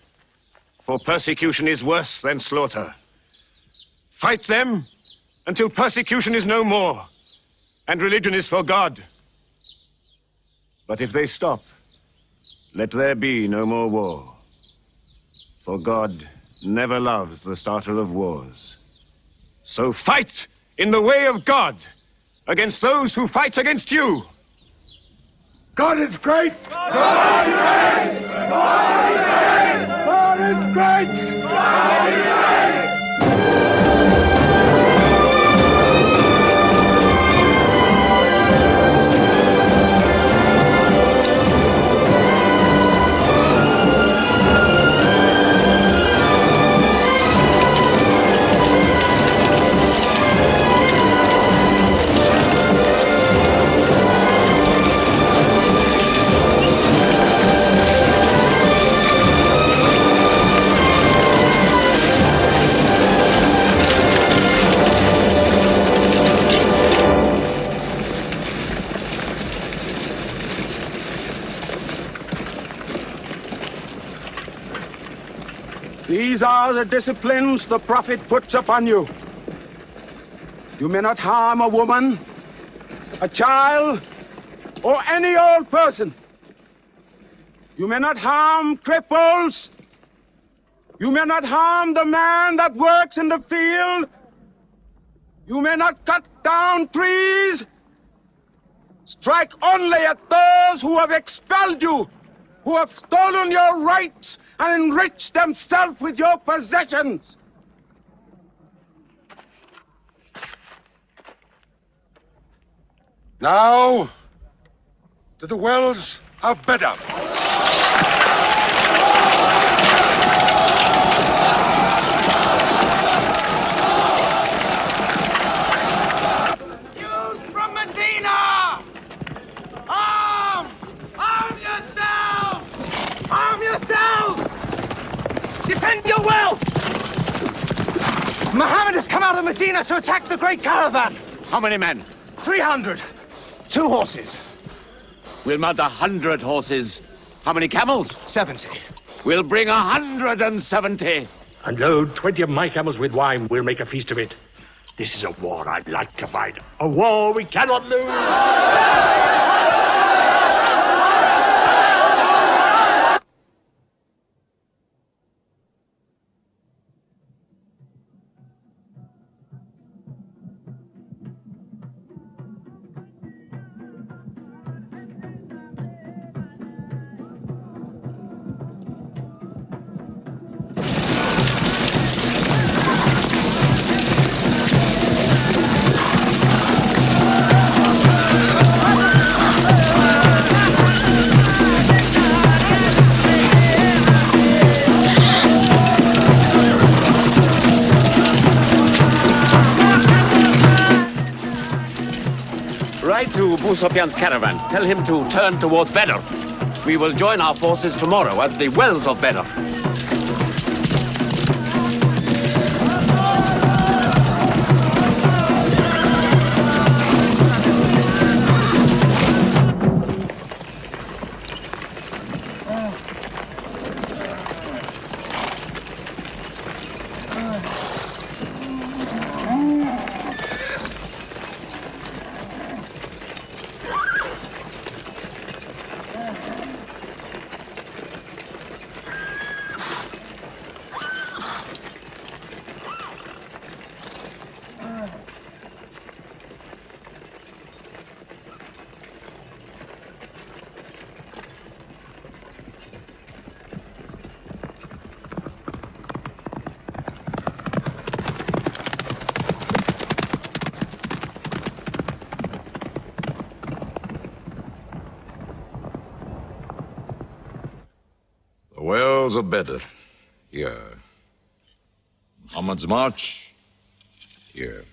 for persecution is worse than slaughter. Fight them until persecution is no more, and religion is for God. But if they stop, let there be no more war. For God never loves the starter of wars. So fight in the way of God against those who fight against you. God is great! God is great! God is great! God is great! God is great! These are the disciplines the prophet puts upon you. You may not harm a woman, a child, or any old person. You may not harm cripples. You may not harm the man that works in the field. You may not cut down trees. Strike only at those who have expelled you, who have stolen your rights and enriched themselves with your possessions. Now, to the wells of Badr. out of Medina to attack the great caravan. How many men? 300. 2 horses. We'll mount 100 horses. How many camels? 70. We'll bring 170. And load 20 of my camels with wine. We'll make a feast of it. This is a war I'd like to fight. A war we cannot lose. Ride to Abu Sufyan's caravan. Tell him to turn towards Badr. We will join our forces tomorrow at the wells of Badr. Wells of Badr, here. Muhammad's march, here.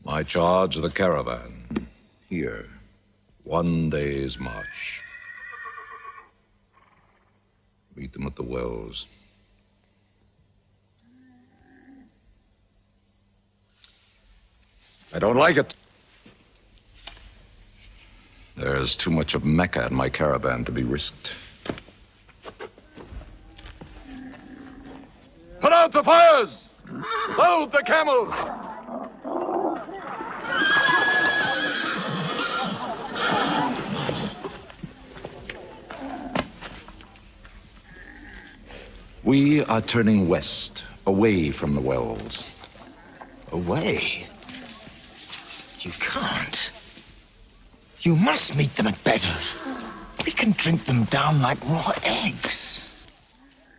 My charge of the caravan, here. 1 day's march. Meet them at the wells. I don't like it. There's too much of Mecca in my caravan to be risked. Put out the fires! Load the camels! We are turning west, away from the wells. Away? You can't. You must meet them at Badr. We can drink them down like raw eggs.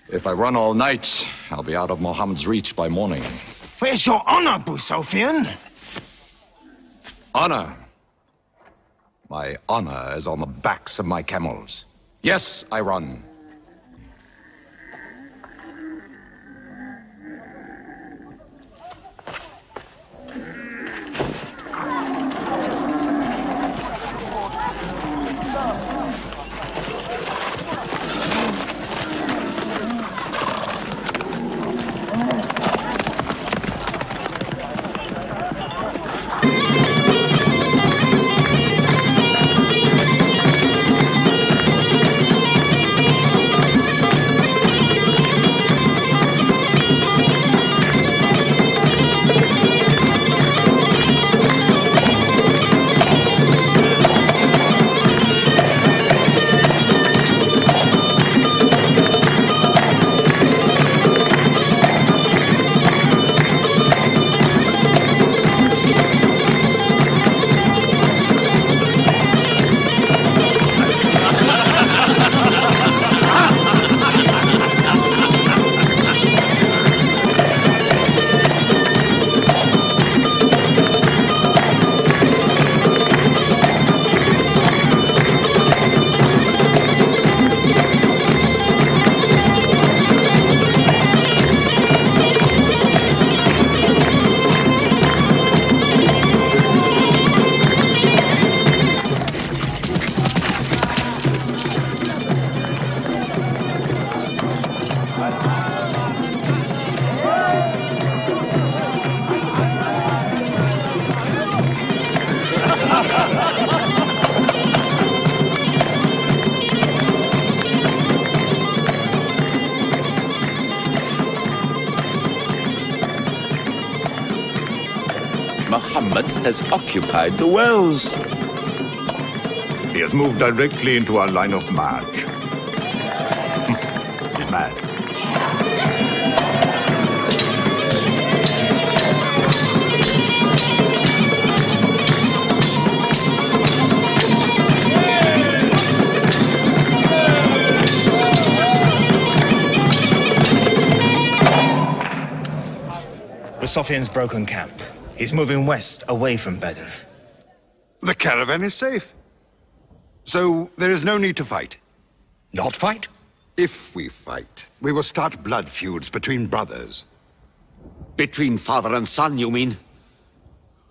If I run all night, I'll be out of Muhammad's reach by morning. Where's your honor, Abu Sufyan? Honor? My honor is on the backs of my camels. Yes, I run. Muhammad has occupied the wells. He has moved directly into our line of march. He's mad. Sophian's broken camp. He's moving west, away from Badr. The caravan is safe. So there is no need to fight. Not fight? If we fight, we will start blood feuds between brothers. Between father and son, you mean?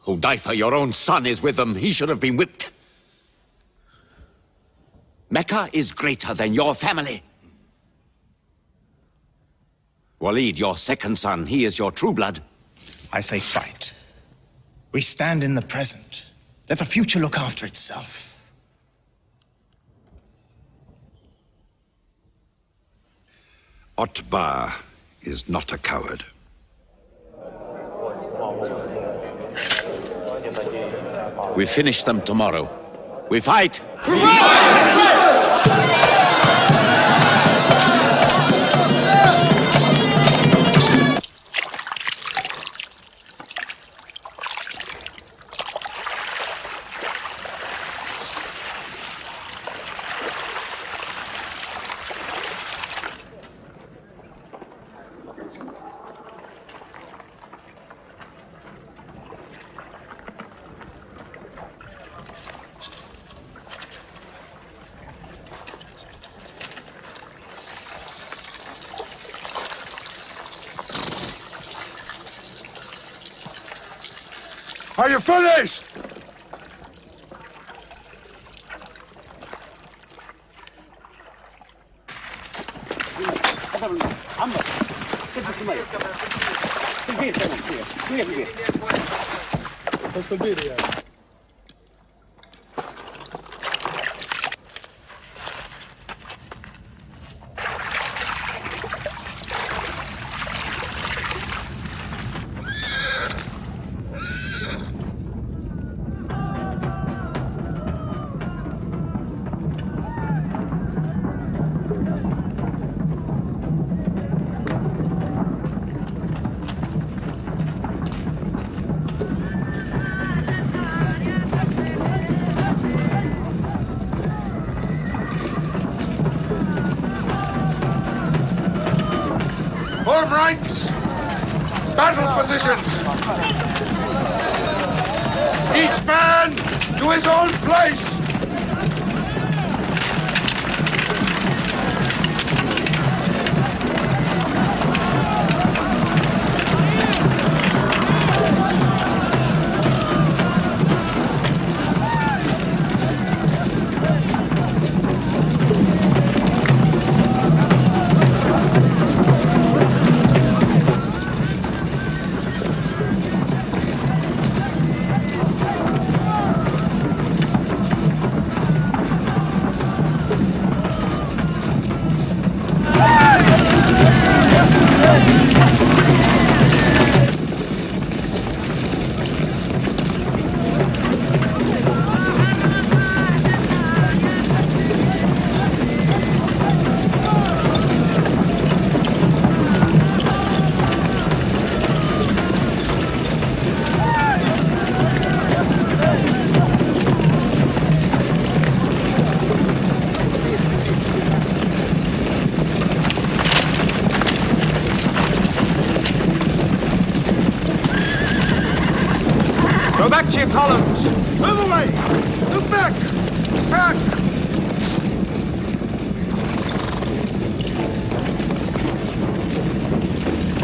Hudayfa, your own son, is with them. He should have been whipped. Mecca is greater than your family. Walid, your second son, he is your true blood. I say fight. We stand in the present. Let the future look after itself. Otbah is not a coward. We finish them tomorrow. We fight! Are you finished? Form ranks! Battle positions! Each man to his own place! Go back to your columns! Move away! Move back! Back!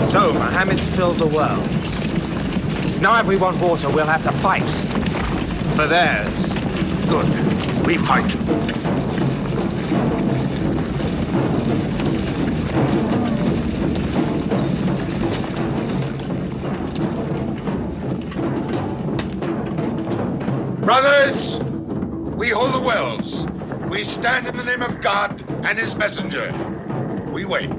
So, Mohammed's filled the world. Now if we want water, we'll have to fight. For theirs. Good. We fight. Brothers, we hold the wells. We stand in the name of God and his messenger. We wait.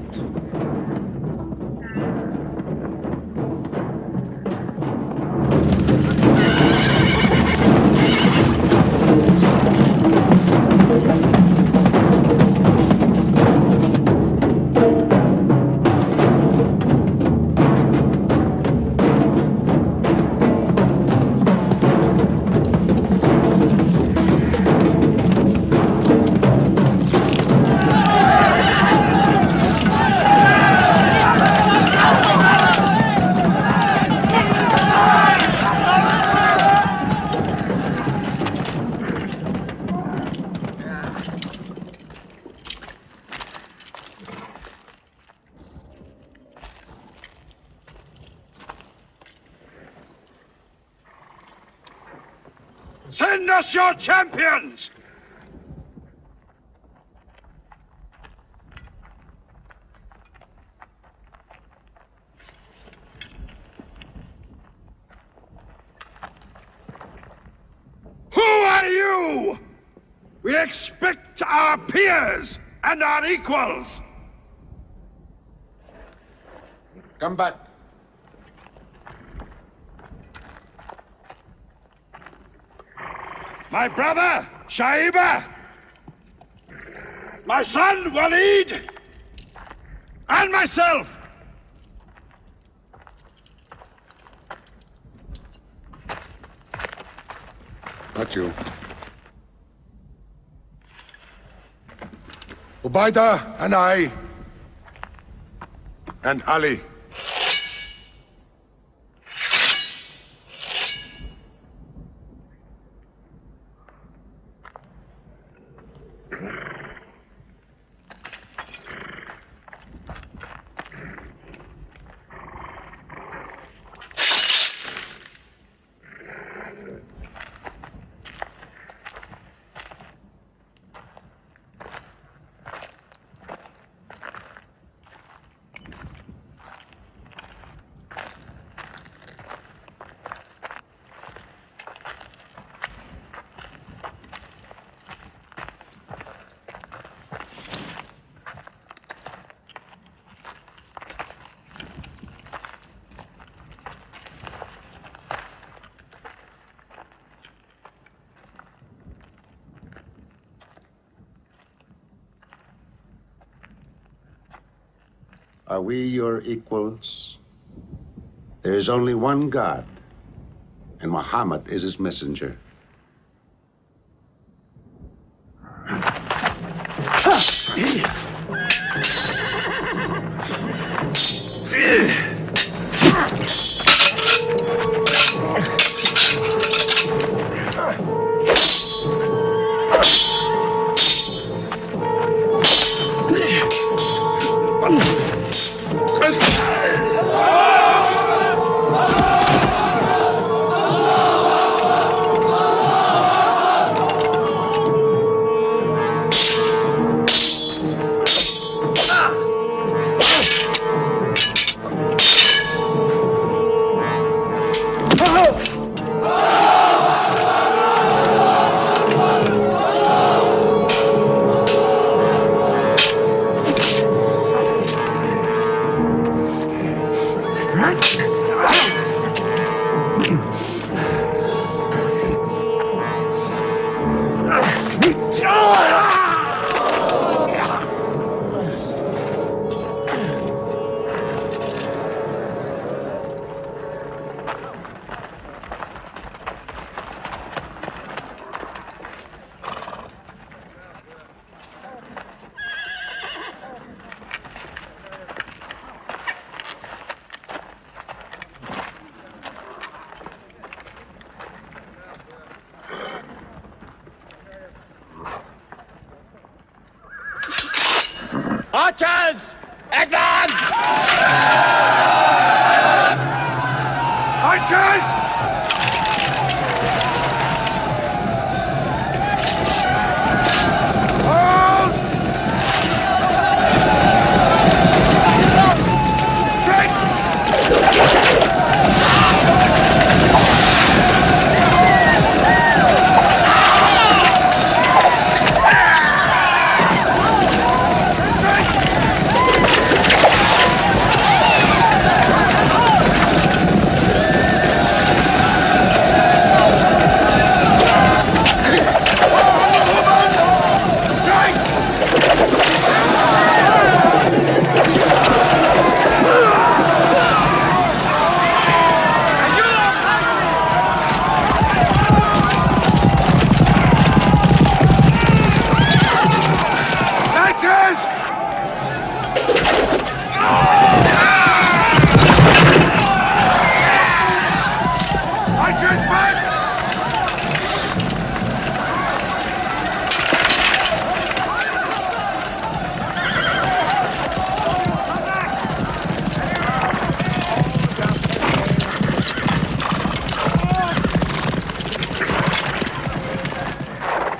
Send us your champions! Who are you? We expect our peers and our equals. Come back. My brother, Shaiba. My son, Walid. And myself. Not you. Ubaidah and I. And Ali. Are we your equals? There is only one God, and Muhammad is his messenger. Archers! Advance! Archers!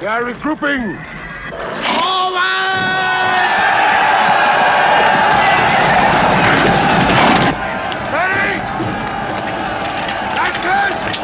They are regrouping! Ready? That's it!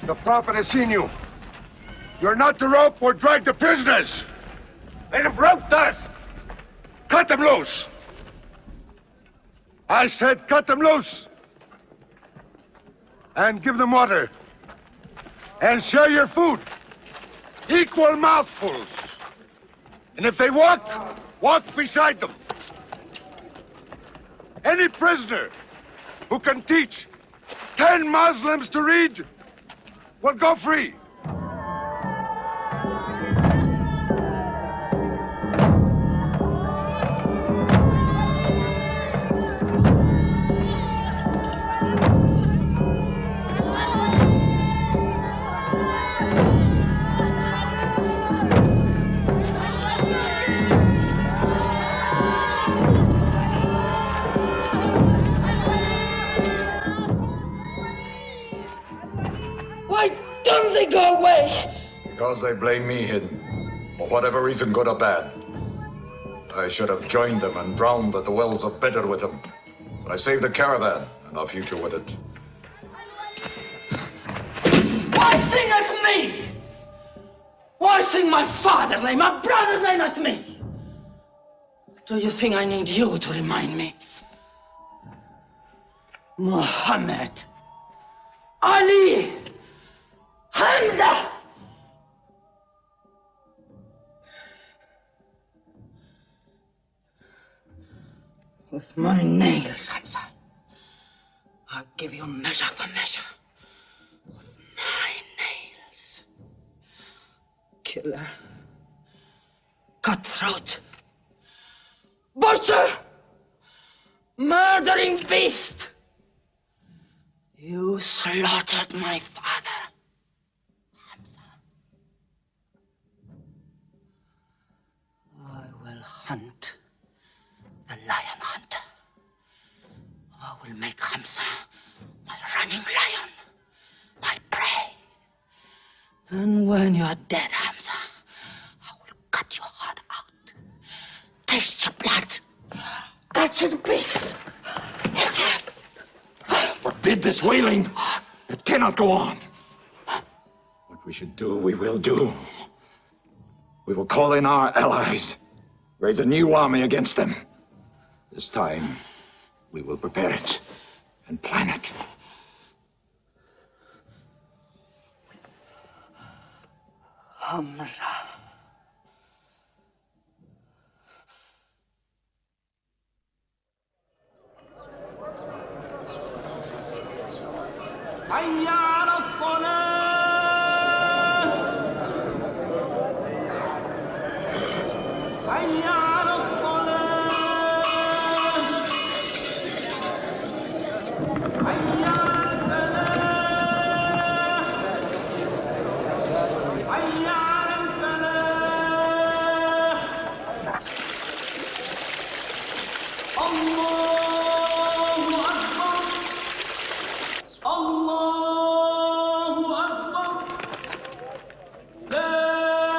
The Prophet has seen you. You're not to rope or drag the prisoners. They have roped us. Cut them loose. I said cut them loose. And give them water. And share your food. Equal mouthfuls. And if they walk, walk beside them. Any prisoner who can teach 10 Muslims to read will go free. Don't they go away? Because they blame me, Hidden. For whatever reason, good or bad. I should have joined them and drowned at the wells of Badr with them. But I saved the caravan and our future with it. Why sing at me? Why sing my father's name, my brother's name at me? Do you think I need you to remind me? Muhammad, Ali, Hamza. With my nails, Hamza, I'll give you measure for measure. With my nails. Killer. Cutthroat. Butcher. Murdering beast. You slaughtered my father, Hamza. I will hunt the lion hunter. I will make Hamza my running lion, my prey. And when you're dead, Hamza, I will cut your heart out, taste your blood, cut you to pieces, eat it. Forbid this wailing. It cannot go on. What we should do, we will do. We will call in our allies, raise a new army against them. This time, we will prepare it and plan it. Hamza. حي على الصلاة حي على الصلاة حي على الفلاح حي على الفلاح الله أكبر الله أكبر لا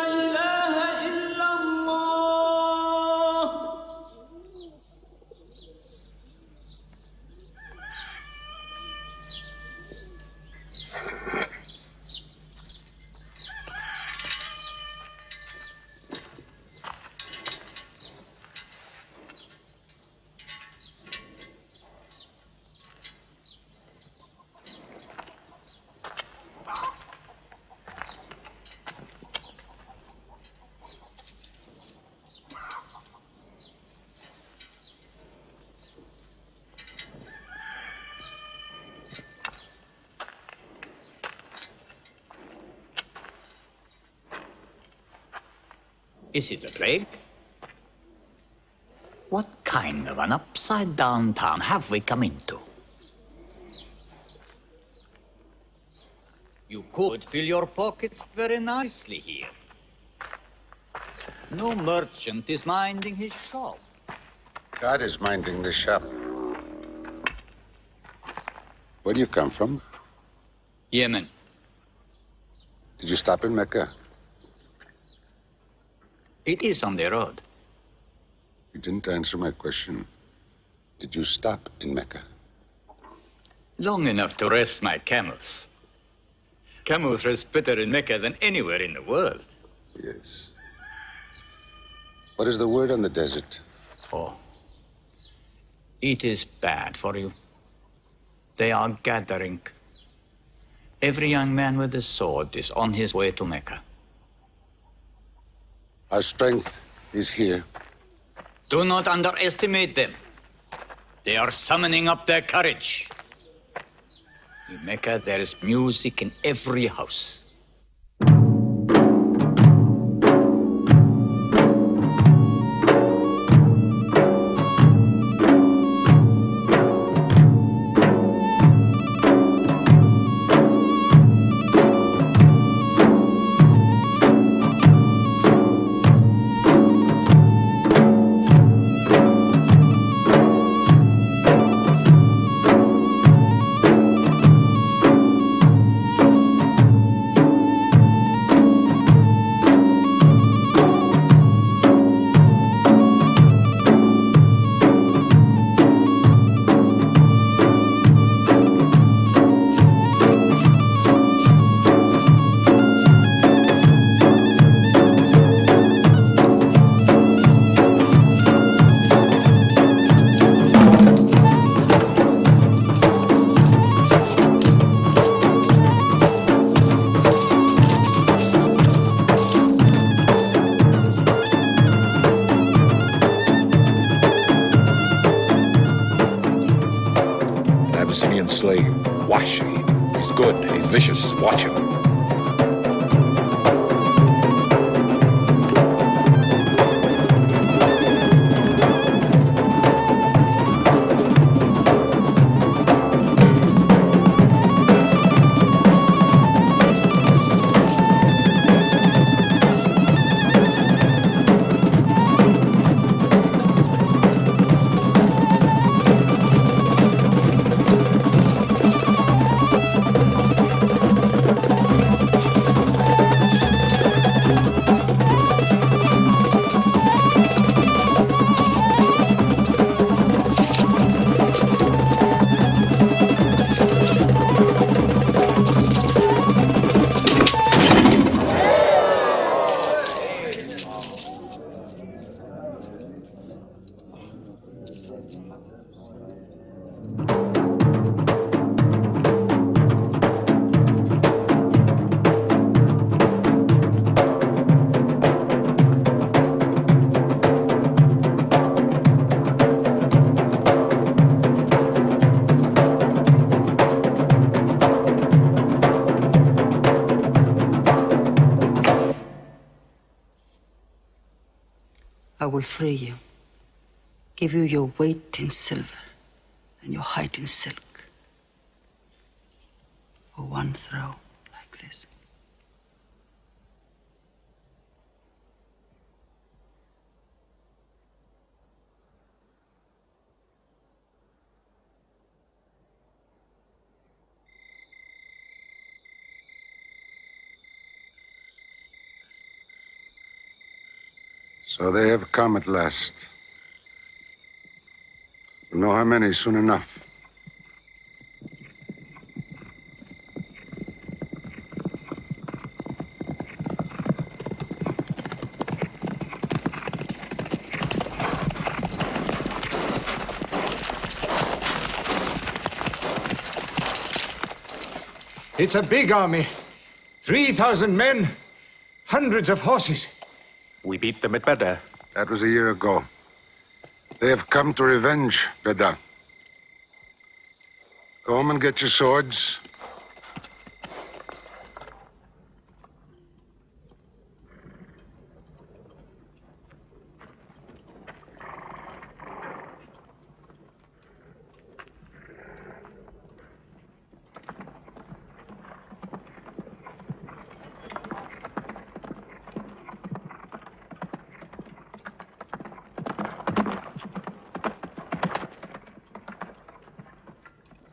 إله إلا الله. Is it a plague? What kind of an upside-down town have we come into? You could fill your pockets very nicely here. No merchant is minding his shop. God is minding the shop. Where do you come from? Yemen. Did you stop in Mecca? It is on the road. You didn't answer my question. Did you stop in Mecca? Long enough to rest my camels. Camels rest better in Mecca than anywhere in the world. Yes. What is the word on the desert? Oh. It is bad for you. They are gathering. Every young man with a sword is on his way to Mecca. Our strength is here. Do not underestimate them. They are summoning up their courage. In Mecca, there is music in every house. Abyssinian slave. Washi. He's good. He's vicious. Watch him. I will free you, give you your weight in silver and your height in silk for one throw like this. So they have come at last. We'll know how many soon enough. It's a big army. 3,000 men, hundreds of horses. We beat them at Badr. That was a year ago. They have come to revenge, Badr. Go home and get your swords.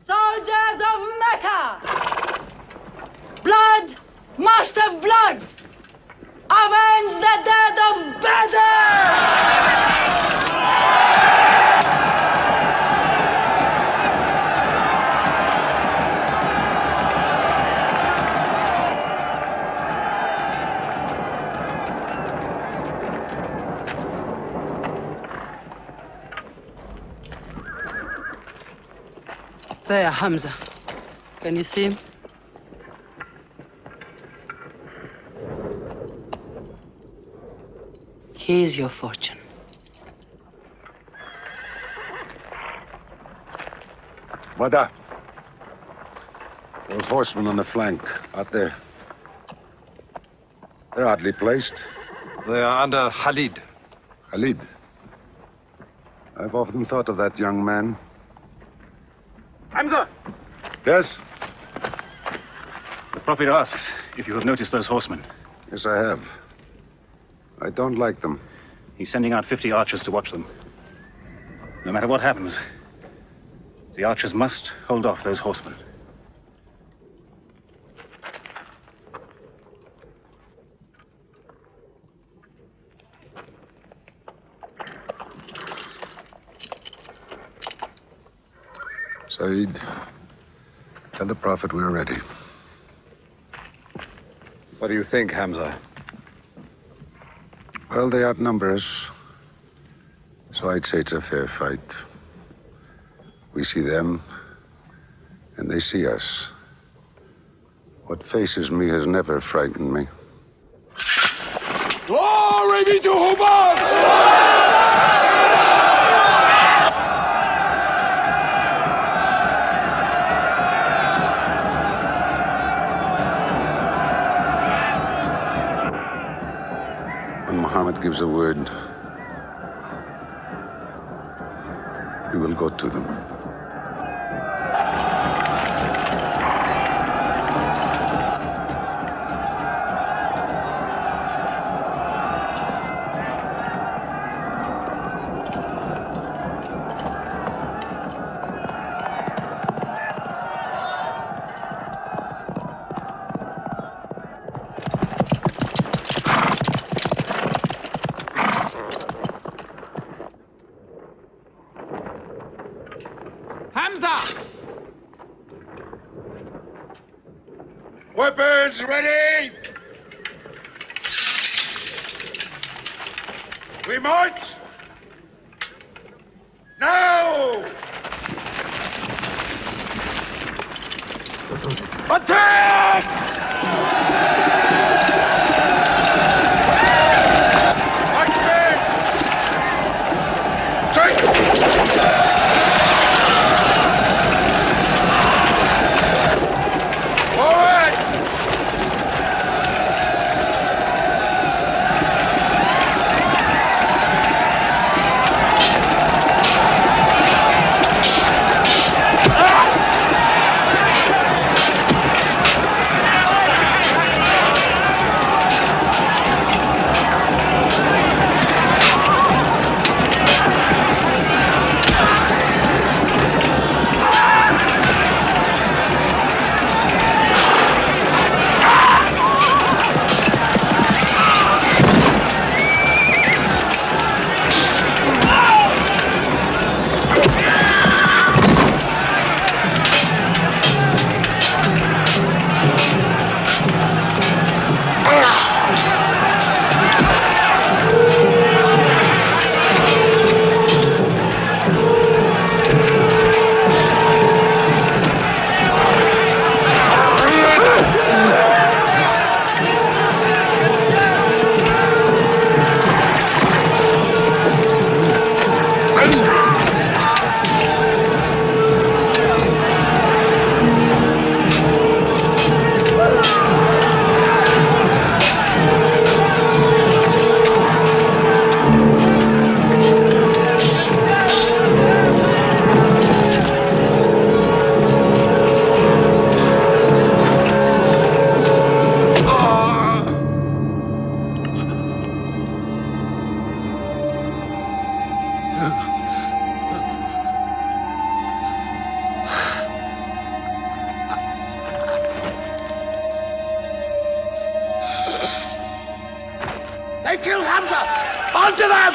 Soldiers of Mecca! Blood must have blood! Avenge the dead of Badr! There, Hamza. Can you see him? Here's your fortune. Badr. Those horsemen on the flank, out there. They're oddly placed. They are under Khalid. Khalid? I've often thought of that young man. Hamza! Yes? The Prophet asks if you have noticed those horsemen. Yes, I have. I don't like them. He's sending out 50 archers to watch them. No matter what happens, the archers must hold off those horsemen. Saeed, tell the Prophet we're ready. What do you think, Hamza? Well, they outnumber us, so I'd say it's a fair fight. We see them, and they see us. What faces me has never frightened me. Glory be to Hubbard! gives a word, we will go to them. Weapons ready! We march! Now! Attack! They've killed Hamza! Onto them!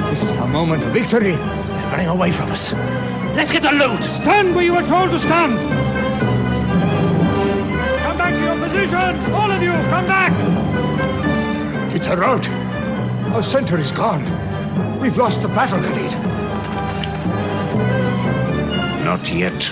This is our moment of victory. They're running away from us. Let's get the loot! Stand where you were told to stand! Come back to your position! All of you, come back! It's a rout. Our center is gone. We've lost the battle, Khalid. Not yet.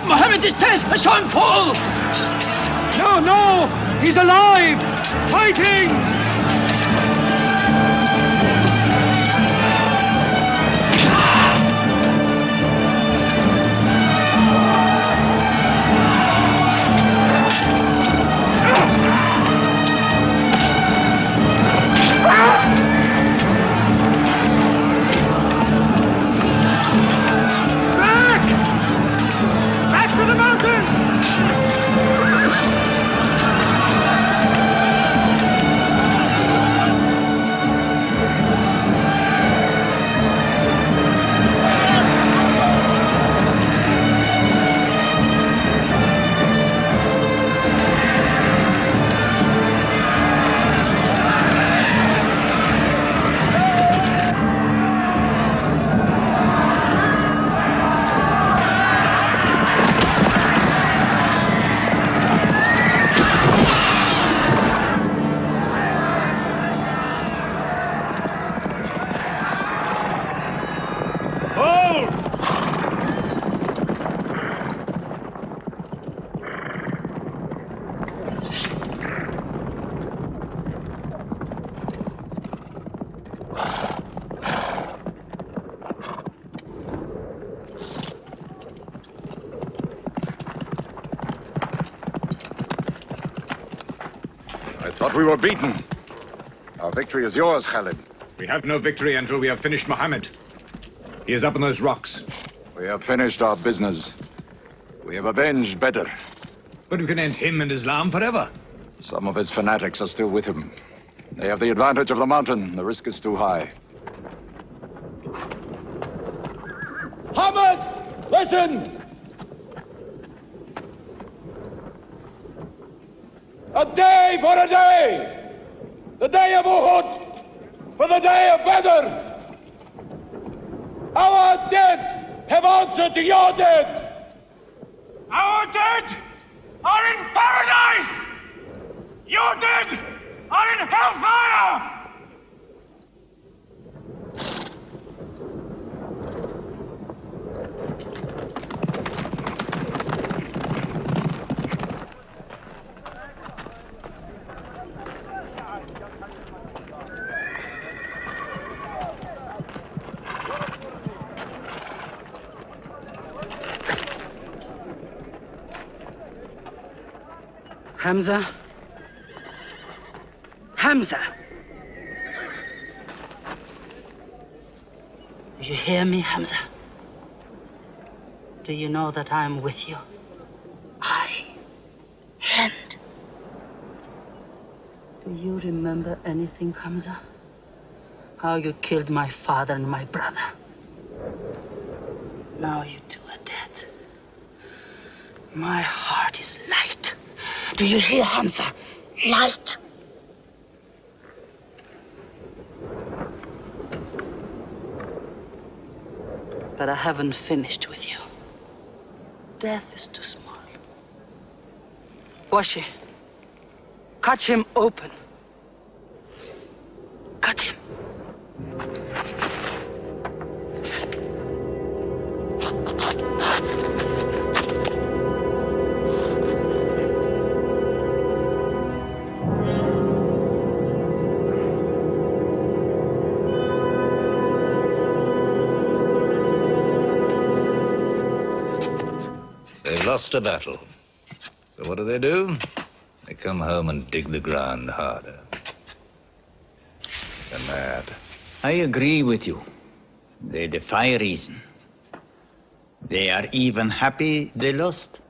Muhammad is dead! I saw him fall! No, no! He's alive! Fighting! We were beaten. Our victory is yours, Khalid. We have no victory until we have finished Muhammad. He is up on those rocks. We have finished our business. We have avenged Badr. But we can end him and Islam forever. Some of his fanatics are still with him. They have the advantage of the mountain. The risk is too high. Muhammad, listen! A day for a day! The day of Uhud for the day of Badr! Our dead have answered to your dead! Our dead are in paradise! Your dead are in hellfire! Hamza? Hamza! Do you hear me, Hamza? Do you know that I am with you? And do you remember anything, Hamza? How you killed my father and my brother? Now you two are dead. My heart is light. Do you hear, Hamza? Light. But I haven't finished with you. Death is too small. Washi, cut him open. Cut him. They've lost a battle. So what do? They come home and dig the ground harder. They're mad. I agree with you. They defy reason. They are even happy they lost.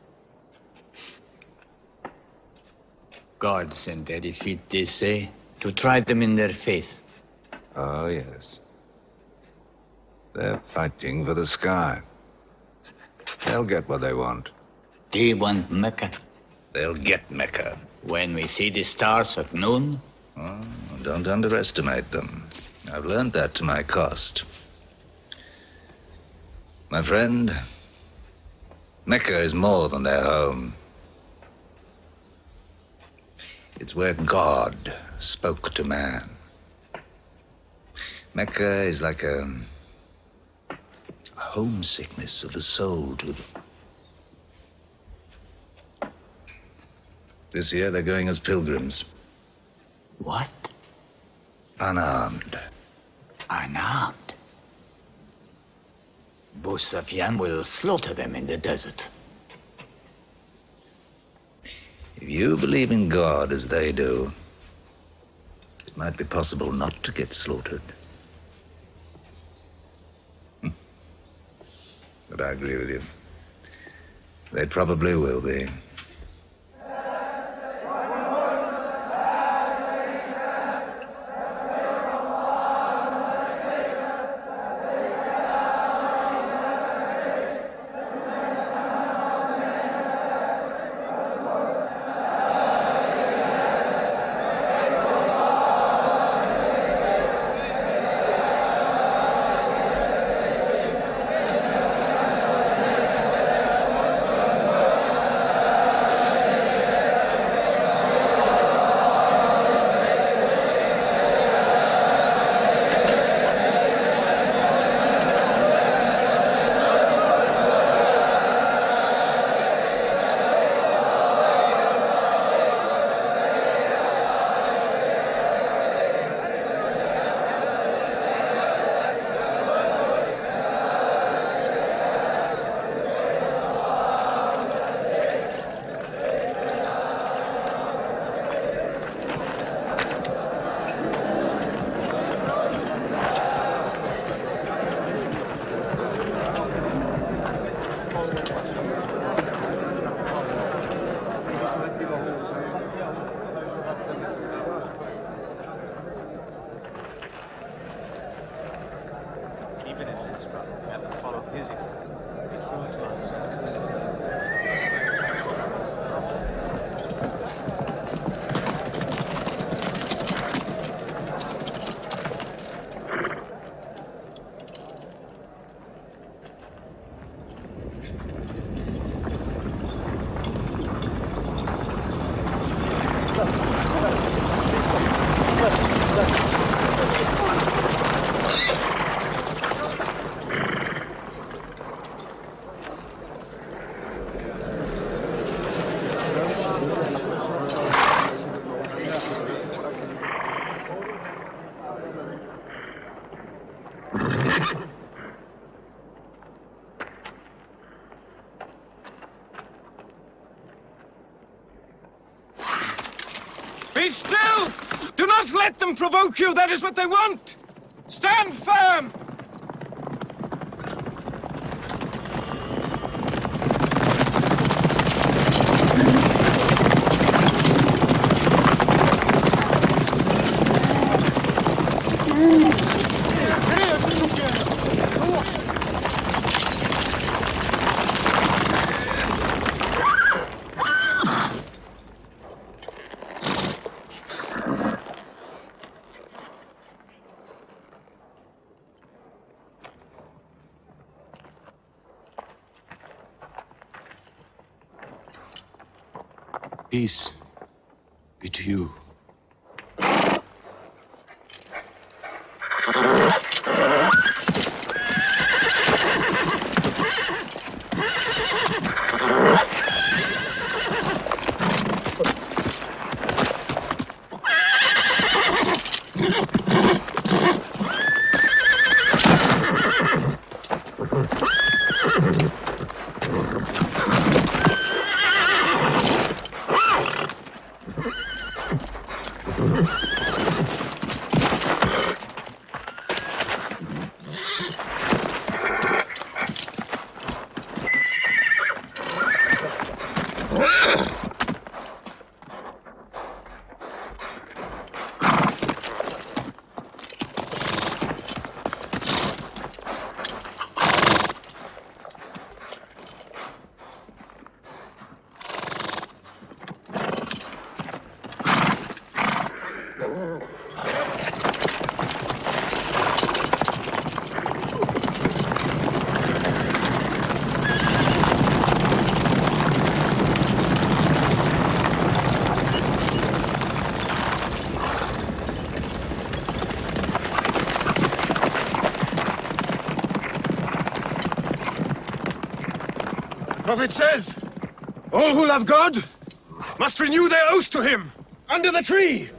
God sent their defeat, they say, to try them in their faith. Oh, yes. They're fighting for the sky. They'll get what they want. They want Mecca. They'll get Mecca. When we see the stars at noon? Oh, don't underestimate them. I've learned that to my cost. My friend, Mecca is more than their home. It's where God spoke to man. Mecca is like a homesickness of the soul to them. This year they're going as pilgrims. What? Unarmed. Unarmed? Abu Sufyan will slaughter them in the desert. If you believe in God as they do, it might be possible not to get slaughtered. But I agree with you. They probably will be. Be still! Do not let them provoke you! That is what they want! Stand firm! Peace be to you. Prophet says, all who love God must renew their oath to him under the tree.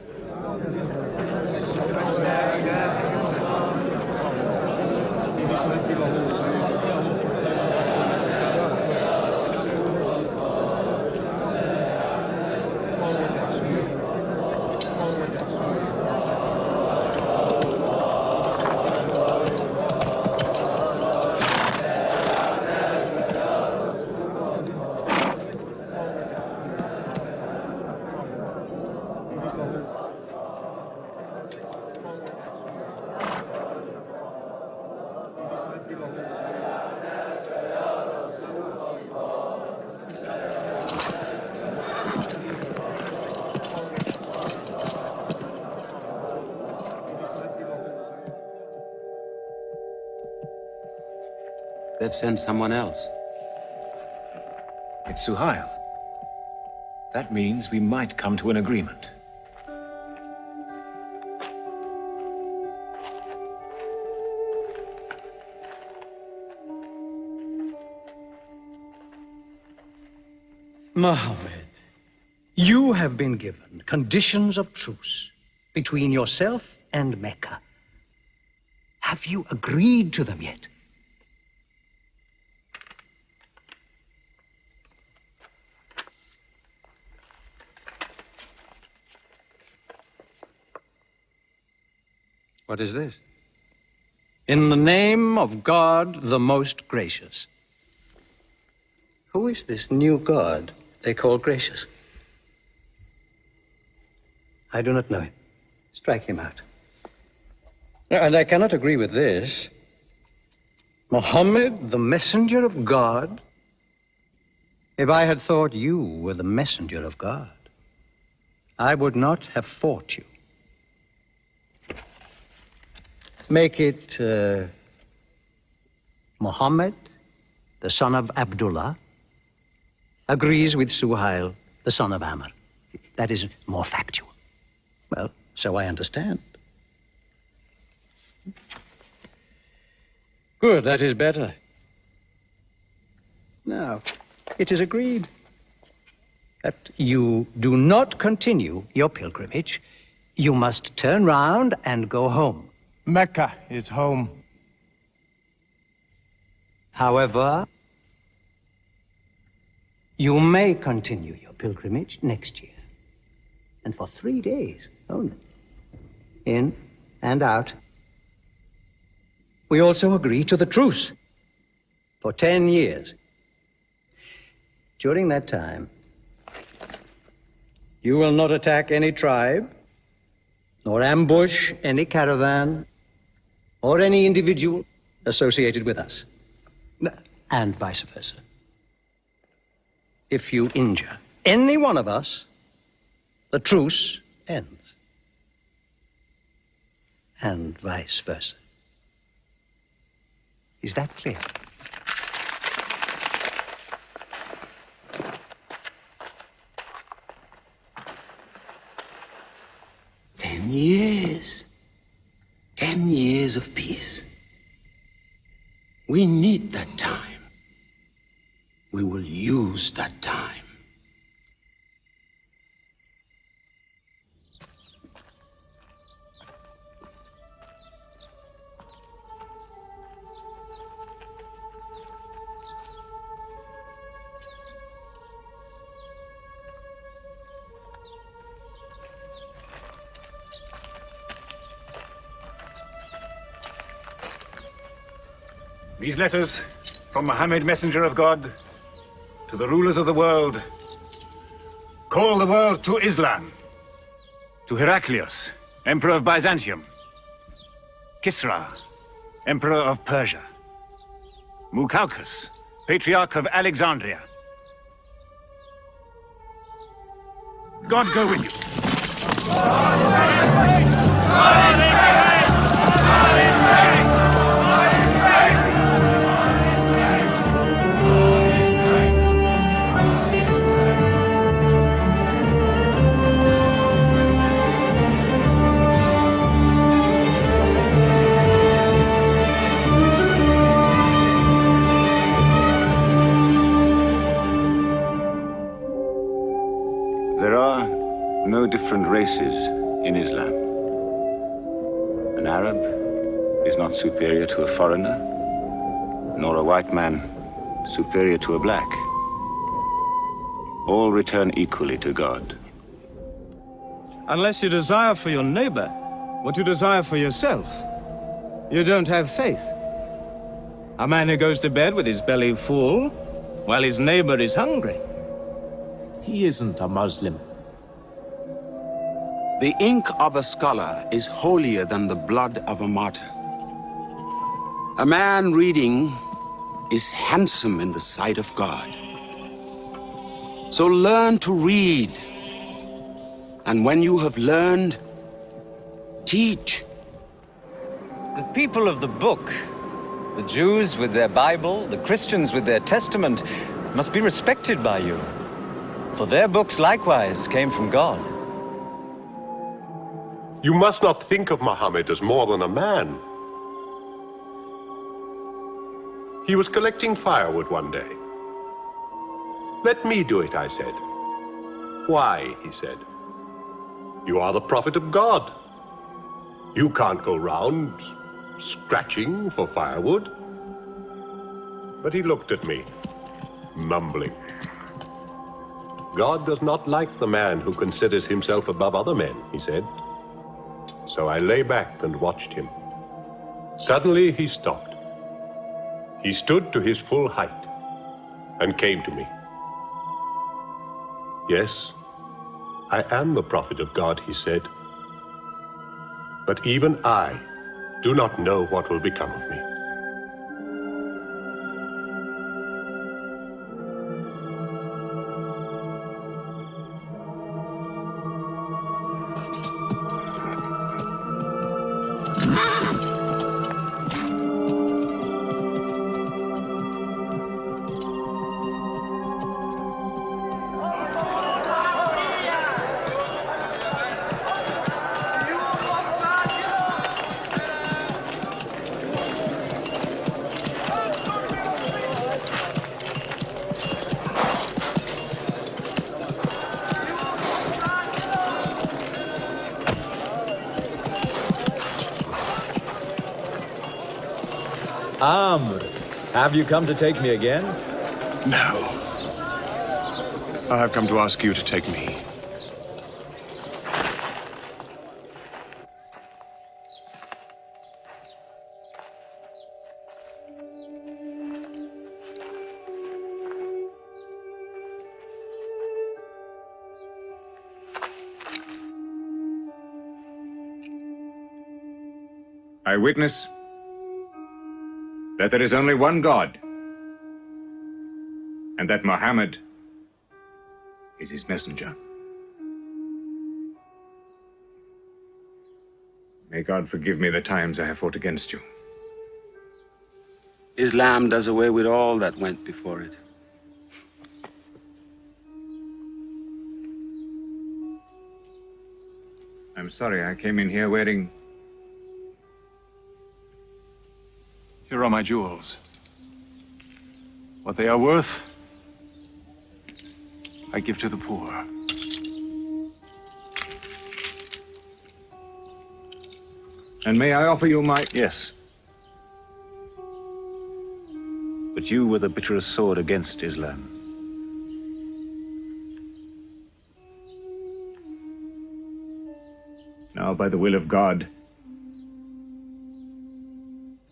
They've sent someone else. It's Suhail. That means we might come to an agreement. Muhammad, you have been given conditions of truce between yourself and Mecca. Have you agreed to them yet? What is this? In the name of God, the most gracious. Who is this new God they call gracious? I do not know him. Strike him out. And I cannot agree with this. Muhammad, the messenger of God? If I had thought you were the messenger of God, I would not have fought you. Make it Muhammad, the son of Abdullah, agrees with Suhail, the son of Amr. That is more factual. Well, so I understand. Good, that is better. Now, it is agreed that you do not continue your pilgrimage. You must turn round and go home. Mecca is home. However, you may continue your pilgrimage next year. And for 3 days only. In and out. We also agree to the truce for 10 years. During that time, you will not attack any tribe, nor ambush any caravan, or any individual associated with us, and vice versa. If you injure any one of us, the truce ends, and vice versa. Is that clear? Ten years. 10 years of peace. We need that time. We will use that time. These letters from Muhammad, messenger of God, to the rulers of the world. Call the world to Islam. To Heraclius, Emperor of Byzantium. Kisra, Emperor of Persia. Mucaucus, Patriarch of Alexandria. God go with you. There are no different races in Islam. An Arab is not superior to a foreigner, nor a white man superior to a black. All return equally to God. Unless you desire for your neighbor what you desire for yourself, you don't have faith. A man who goes to bed with his belly full while his neighbor is hungry. He isn't a Muslim. The ink of a scholar is holier than the blood of a martyr. A man reading is handsome in the sight of God. So learn to read. And when you have learned, teach. The people of the book, the Jews with their Bible, the Christians with their Testament, must be respected by you. For their books likewise came from God. You must not think of Muhammad as more than a man. He was collecting firewood one day. Let me do it, I said. Why, he said. You are the prophet of God. You can't go round scratching for firewood. But he looked at me, mumbling. God does not like the man who considers himself above other men, he said. So I lay back and watched him. Suddenly he stopped. He stood to his full height and came to me. Yes, I am the prophet of God, he said. But even I do not know what will become of me. Amr, have you come to take me again? No. I have come to ask you to take me. I witness that there is only one God, and that Muhammad is his messenger. May God forgive me the times I have fought against you. Islam does away with all that went before it. I'm sorry, I came in here wearing... Here are my jewels. What they are worth, I give to the poor. And may I offer you my... Yes. But you were the bitterest sword against Islam. Now, by the will of God,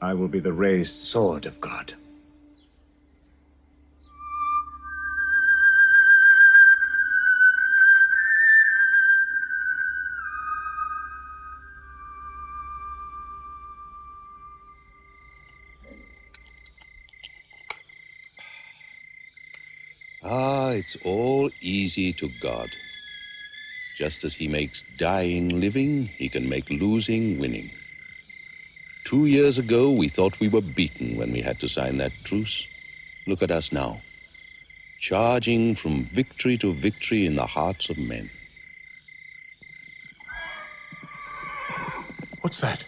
I will be the raised sword of God. Ah, it's all easy to God. Just as he makes dying living, he can make losing winning. 2 years ago, we thought we were beaten when we had to sign that truce. Look at us now, charging from victory to victory in the hearts of men. What's that?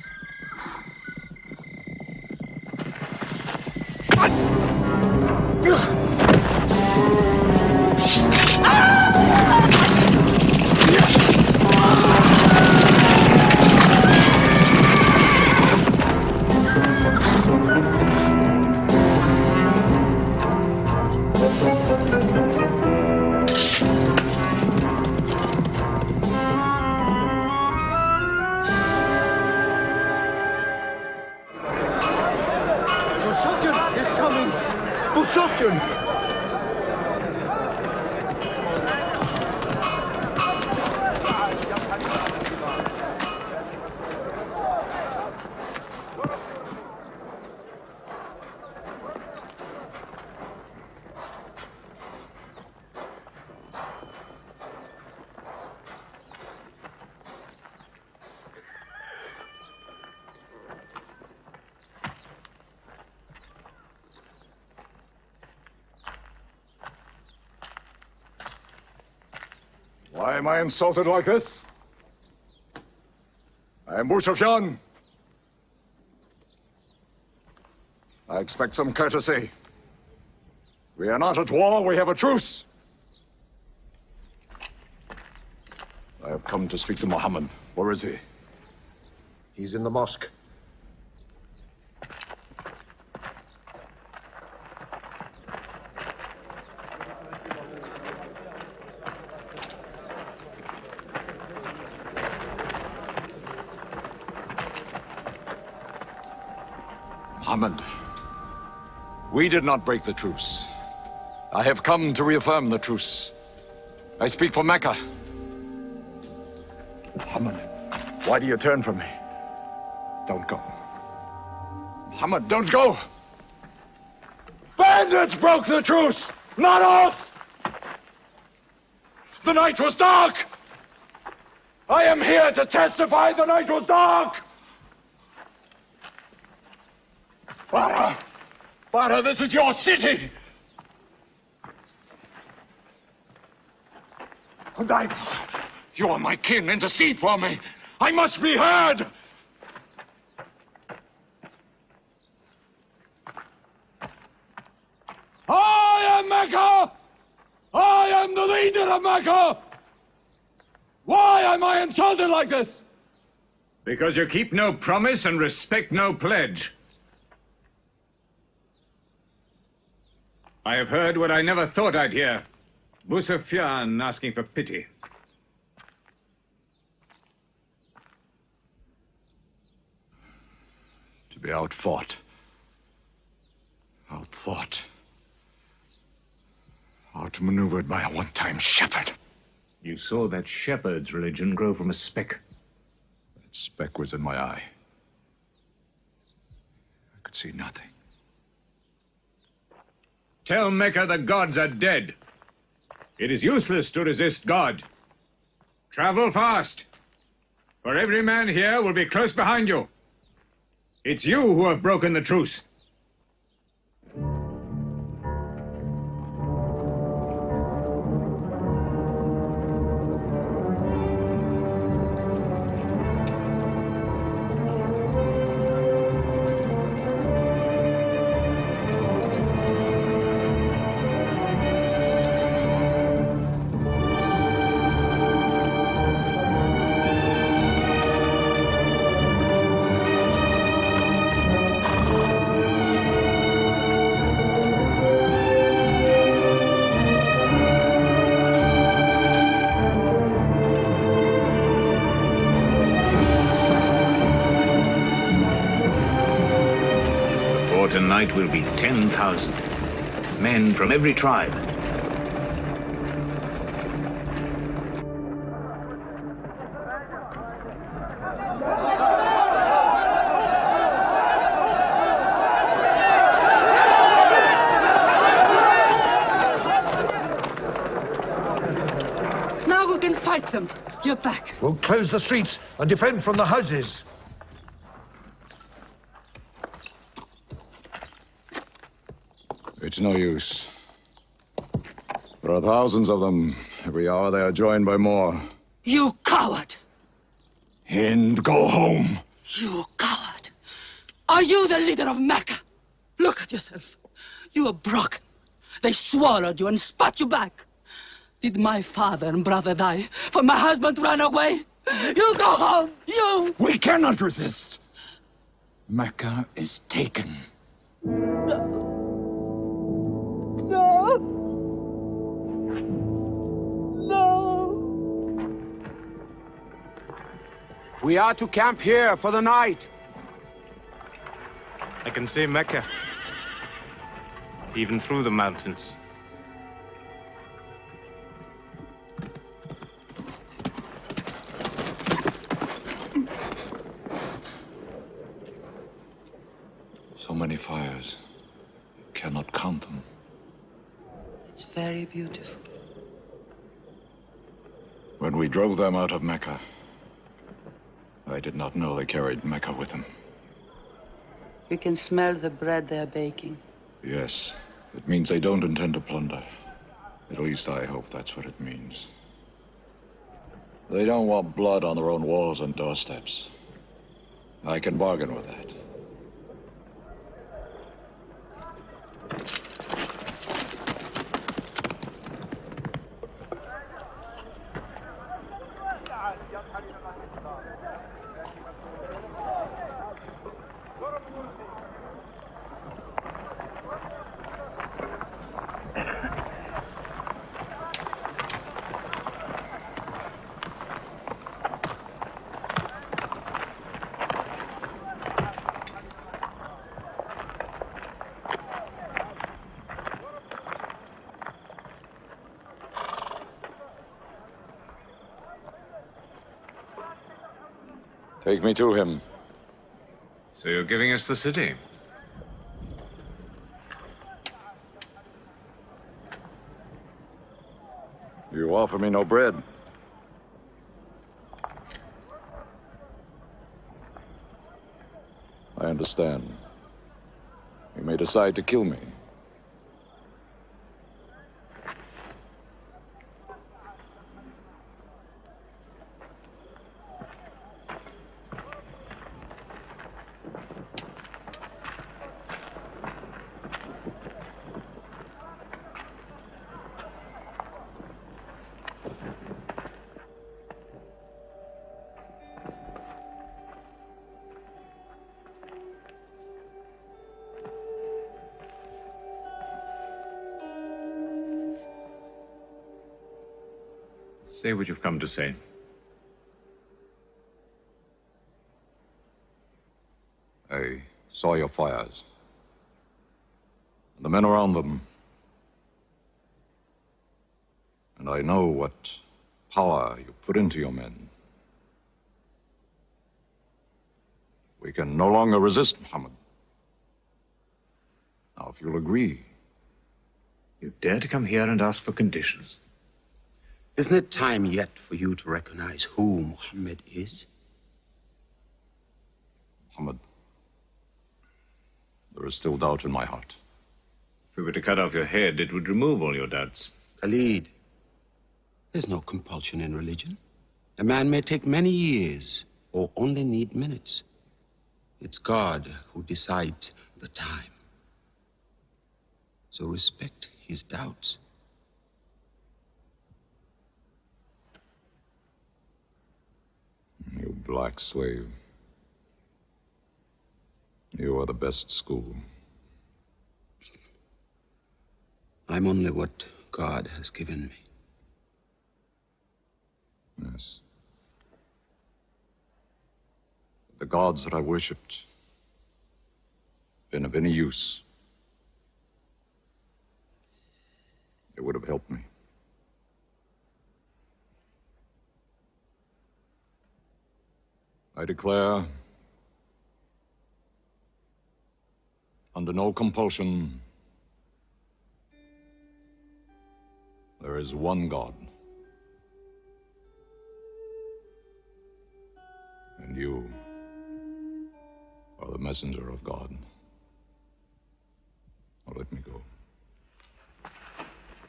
Why am I insulted like this? I am Abu Sufyan. I expect some courtesy. We are not at war, we have a truce. I have come to speak to Muhammad. Where is he? He's in the mosque. Muhammad, we did not break the truce. I have come to reaffirm the truce. I speak for Mecca. Muhammad, why do you turn from me? Don't go. Muhammad, don't go! Bandits broke the truce, not us! The night was dark! I am here to testify the night was dark! Father! Father, this is your city! And you are my kin, intercede for me! I must be heard! I am Mecca! I am the leader of Mecca! Why am I insulted like this? Because you keep no promise and respect no pledge. I have heard what I never thought I'd hear. Abu Sufyan asking for pity. To be outfought, outthought, outmaneuvered by a one-time shepherd. You saw that shepherd's religion grow from a speck. That speck was in my eye. I could see nothing. Tell Mecca the gods are dead. It is useless to resist God. Travel fast, for every man here will be close behind you. It's you who have broken the truce. Tonight will be 10,000 men from every tribe. Now we can fight them. You're back. We'll close the streets and defend from the houses. It's no use. There are thousands of them. Every hour they are joined by more. You coward! Hind, go home. You coward! Are you the leader of Mecca? Look at yourself. You are broken. They swallowed you and spat you back. Did my father and brother die for my husband to run away? You go home! You! We cannot resist! Mecca is taken. No! No! We are to camp here for the night. I can see Mecca, even through the mountains. So many fires. You cannot count them. It's very beautiful. When we drove them out of Mecca, I did not know they carried Mecca with them. You can smell the bread they're baking. Yes, it means they don't intend to plunder. At least I hope that's what it means. They don't want blood on their own walls and doorsteps. I can bargain with that. Take me to him. So you're giving us the city? You offer me no bread. I understand. You may decide to kill me. Say what you've come to say. I saw your fires. The men around them. And I know what power you put into your men. We can no longer resist Muhammad. Now, if you'll agree. You dare to come here and ask for conditions? Isn't it time yet for you to recognize who Muhammad is? Muhammad, there is still doubt in my heart. If we were to cut off your head, it would remove all your doubts. Khalid, there's no compulsion in religion. A man may take many years or only need minutes. It's God who decides the time. So respect his doubts. You black slave. You are the best school. I'm only what God has given me. Yes. The gods that I worshipped been of any use. They would have helped me. I declare, under no compulsion, there is one God. And you are the messenger of God. Now let me go.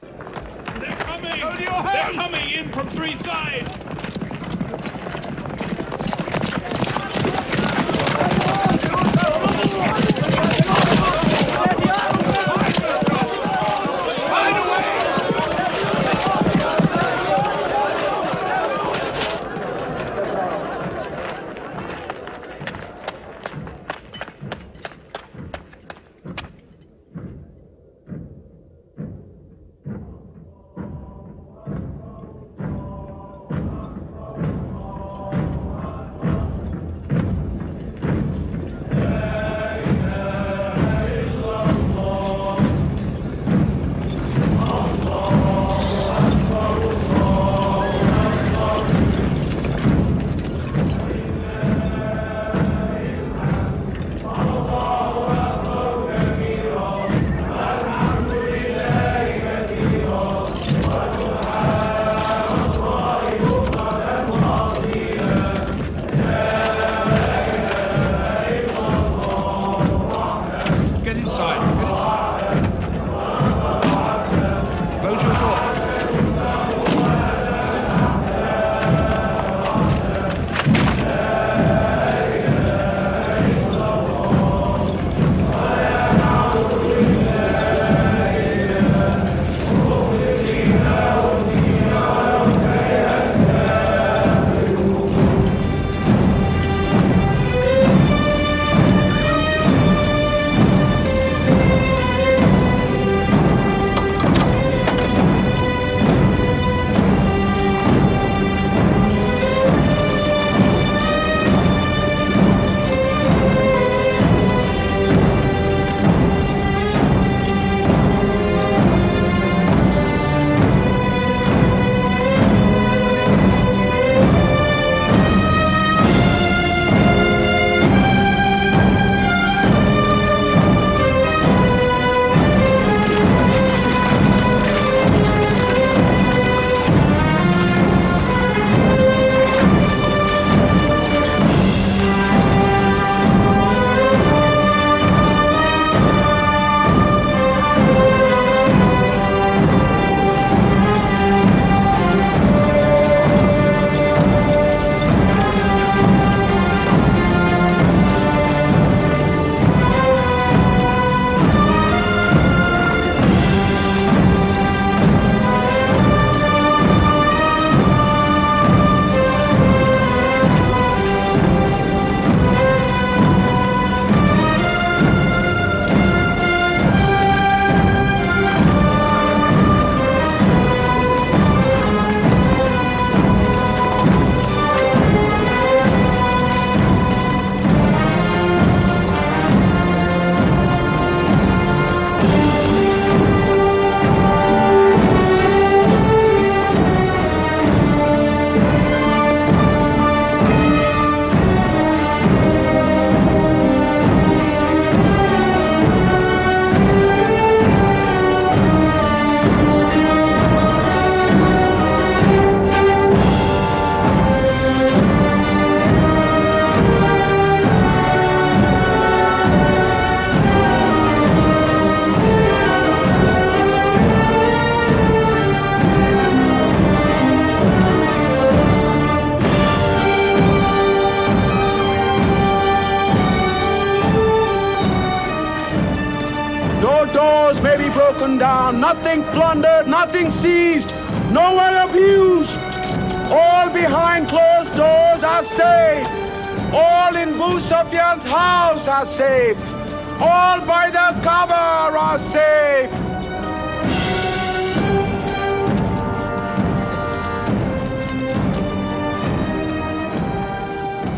They're coming! They're coming in from three sides! found, nothing plundered, nothing seized, no one abused. All behind closed doors are safe. All in Abu Sufyan's house are safe. All by the Kaaba are safe.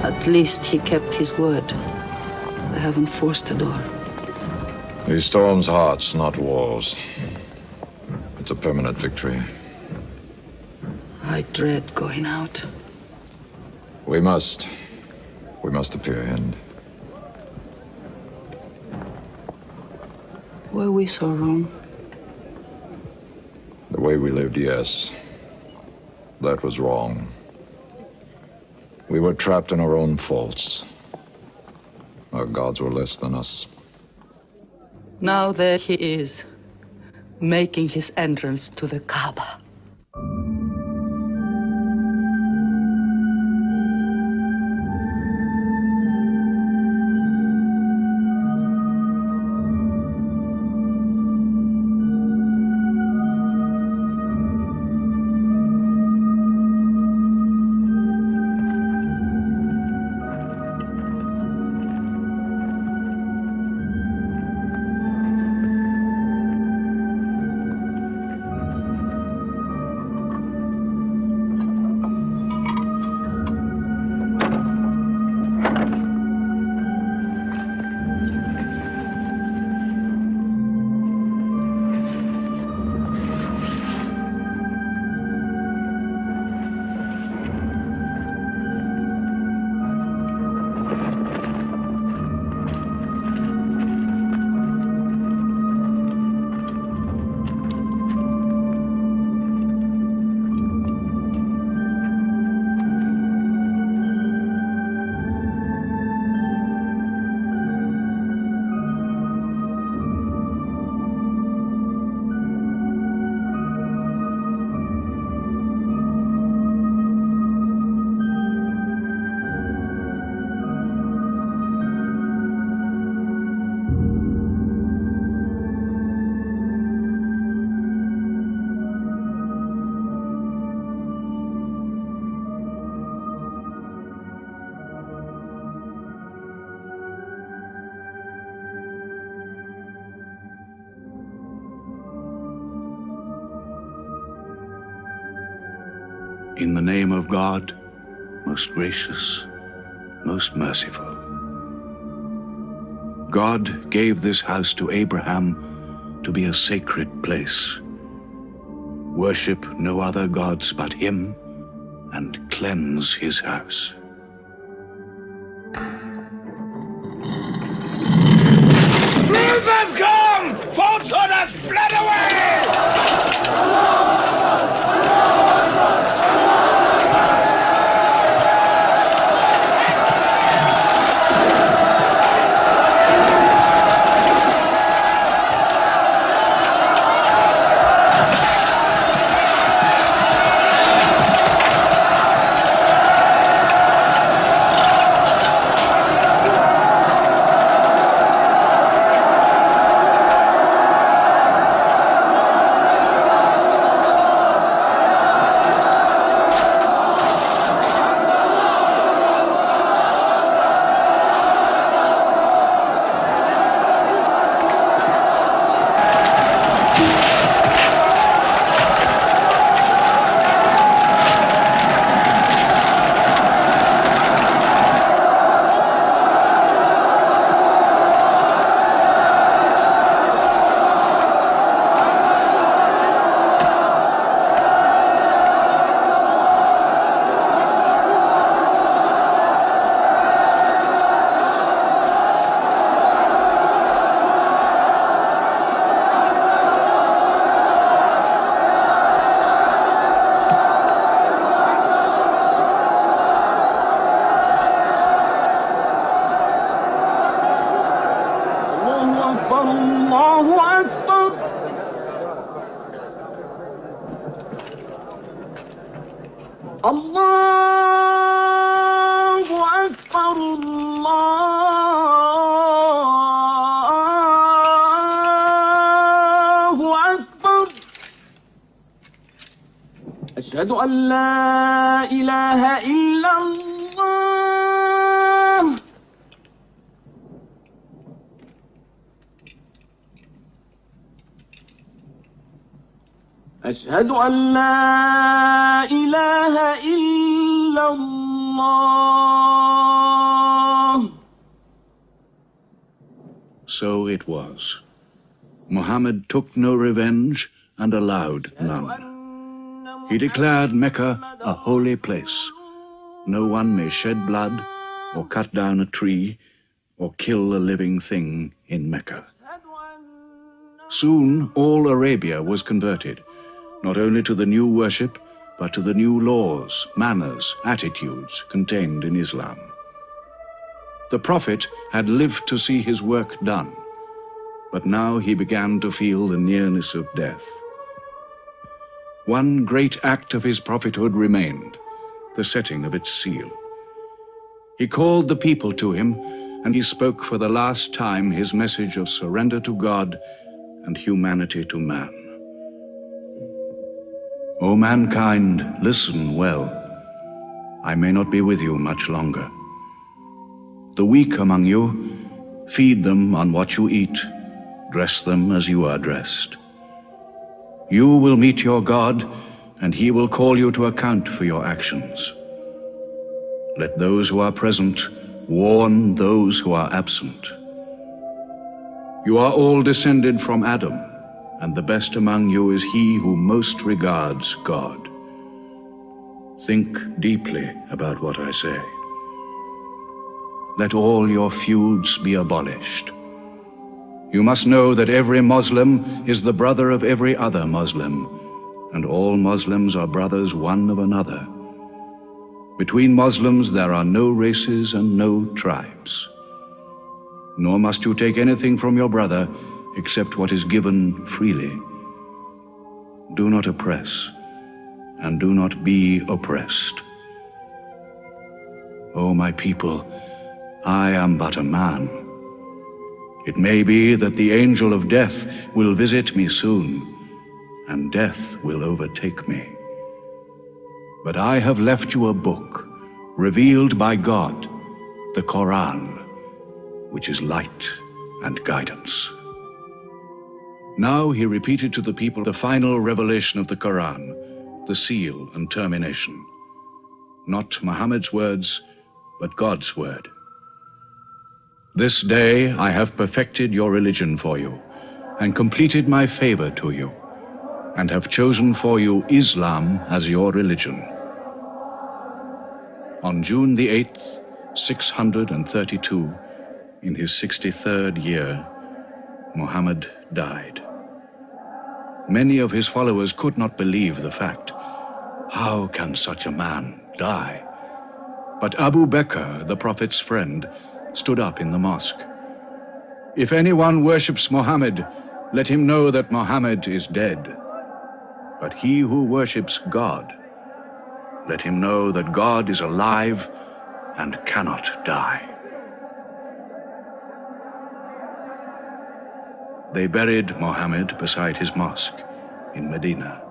At least he kept his word. They haven't forced the door. He storms hearts, not walls. It's a permanent victory. I dread going out. We must. We must appear and Were we so wrong? the way we lived, yes. That was wrong. We were trapped in our own faults. Our gods were less than us. Now there he is, making his entrance to the Kaaba. In the name of God, most gracious, most merciful. God gave this house to Abraham to be a sacred place. Worship no other gods but him, and cleanse his house. Truth has come! Falsehood has fled away! الله أكبر أشهد أن لا إله إلا الله أشهد أن لا إله إلا الله. So it was. Muhammad took no revenge and allowed none. He declared Mecca a holy place. No one may shed blood or cut down a tree or kill a living thing in Mecca. Soon all Arabia was converted, not only to the new worship, but to the new laws, manners, attitudes contained in Islam. The Prophet had lived to see his work done, but now he began to feel the nearness of death. One great act of his prophethood remained, the setting of its seal. He called the people to him, and he spoke for the last time his message of surrender to God and humanity to man. O mankind, listen well. I may not be with you much longer. The weak among you, feed them on what you eat, dress them as you are dressed. You will meet your God, and he will call you to account for your actions. Let those who are present warn those who are absent. You are all descended from Adam, and the best among you is he who most regards God. Think deeply about what I say. Let all your feuds be abolished. You must know that every Muslim is the brother of every other Muslim, and all Muslims are brothers one of another. Between Muslims there are no races and no tribes. Nor must you take anything from your brother except what is given freely. Do not oppress, and do not be oppressed. O my people, I am but a man. It may be that the angel of death will visit me soon, and death will overtake me. But I have left you a book, revealed by God, the Quran, which is light and guidance. Now he repeated to the people the final revelation of the Quran, the seal and termination. Not Muhammad's words, but God's word. This day I have perfected your religion for you, and completed my favor to you, and have chosen for you Islam as your religion. On June the 8th, 632, in his 63rd year, Muhammad died. Many of his followers could not believe the fact. How can such a man die? But Abu Bakr, the Prophet's friend, stood up in the mosque. If anyone worships Muhammad, let him know that Muhammad is dead. But he who worships God, let him know that God is alive and cannot die. They buried Muhammad beside his mosque in Medina.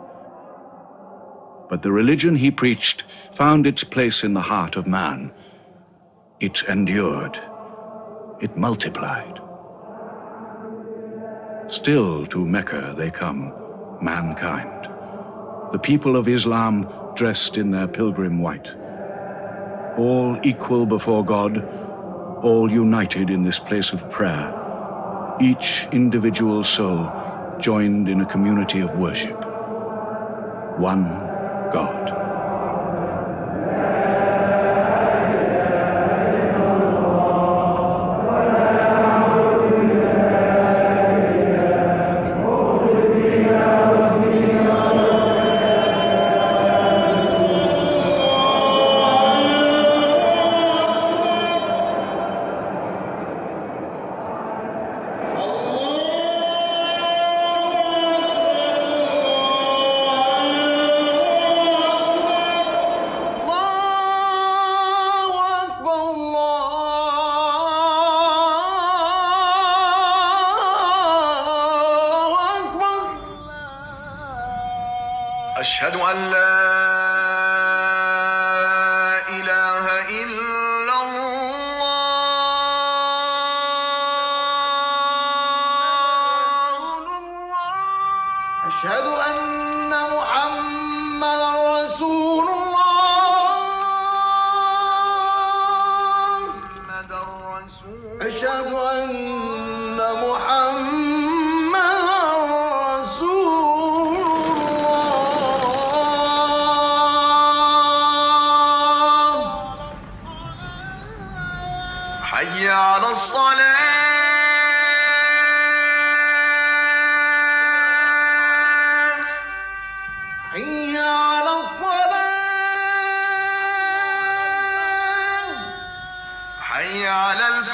But the religion he preached found its place in the heart of man. It endured. It multiplied. Still to Mecca they come, mankind. The people of Islam dressed in their pilgrim white. All equal before God, all united in this place of prayer. Each individual soul joined in a community of worship. One God. أشهد أن لا أشهد أن محمدا رسول الله حي على الصلاة حي على الصلاة حي على الفلاح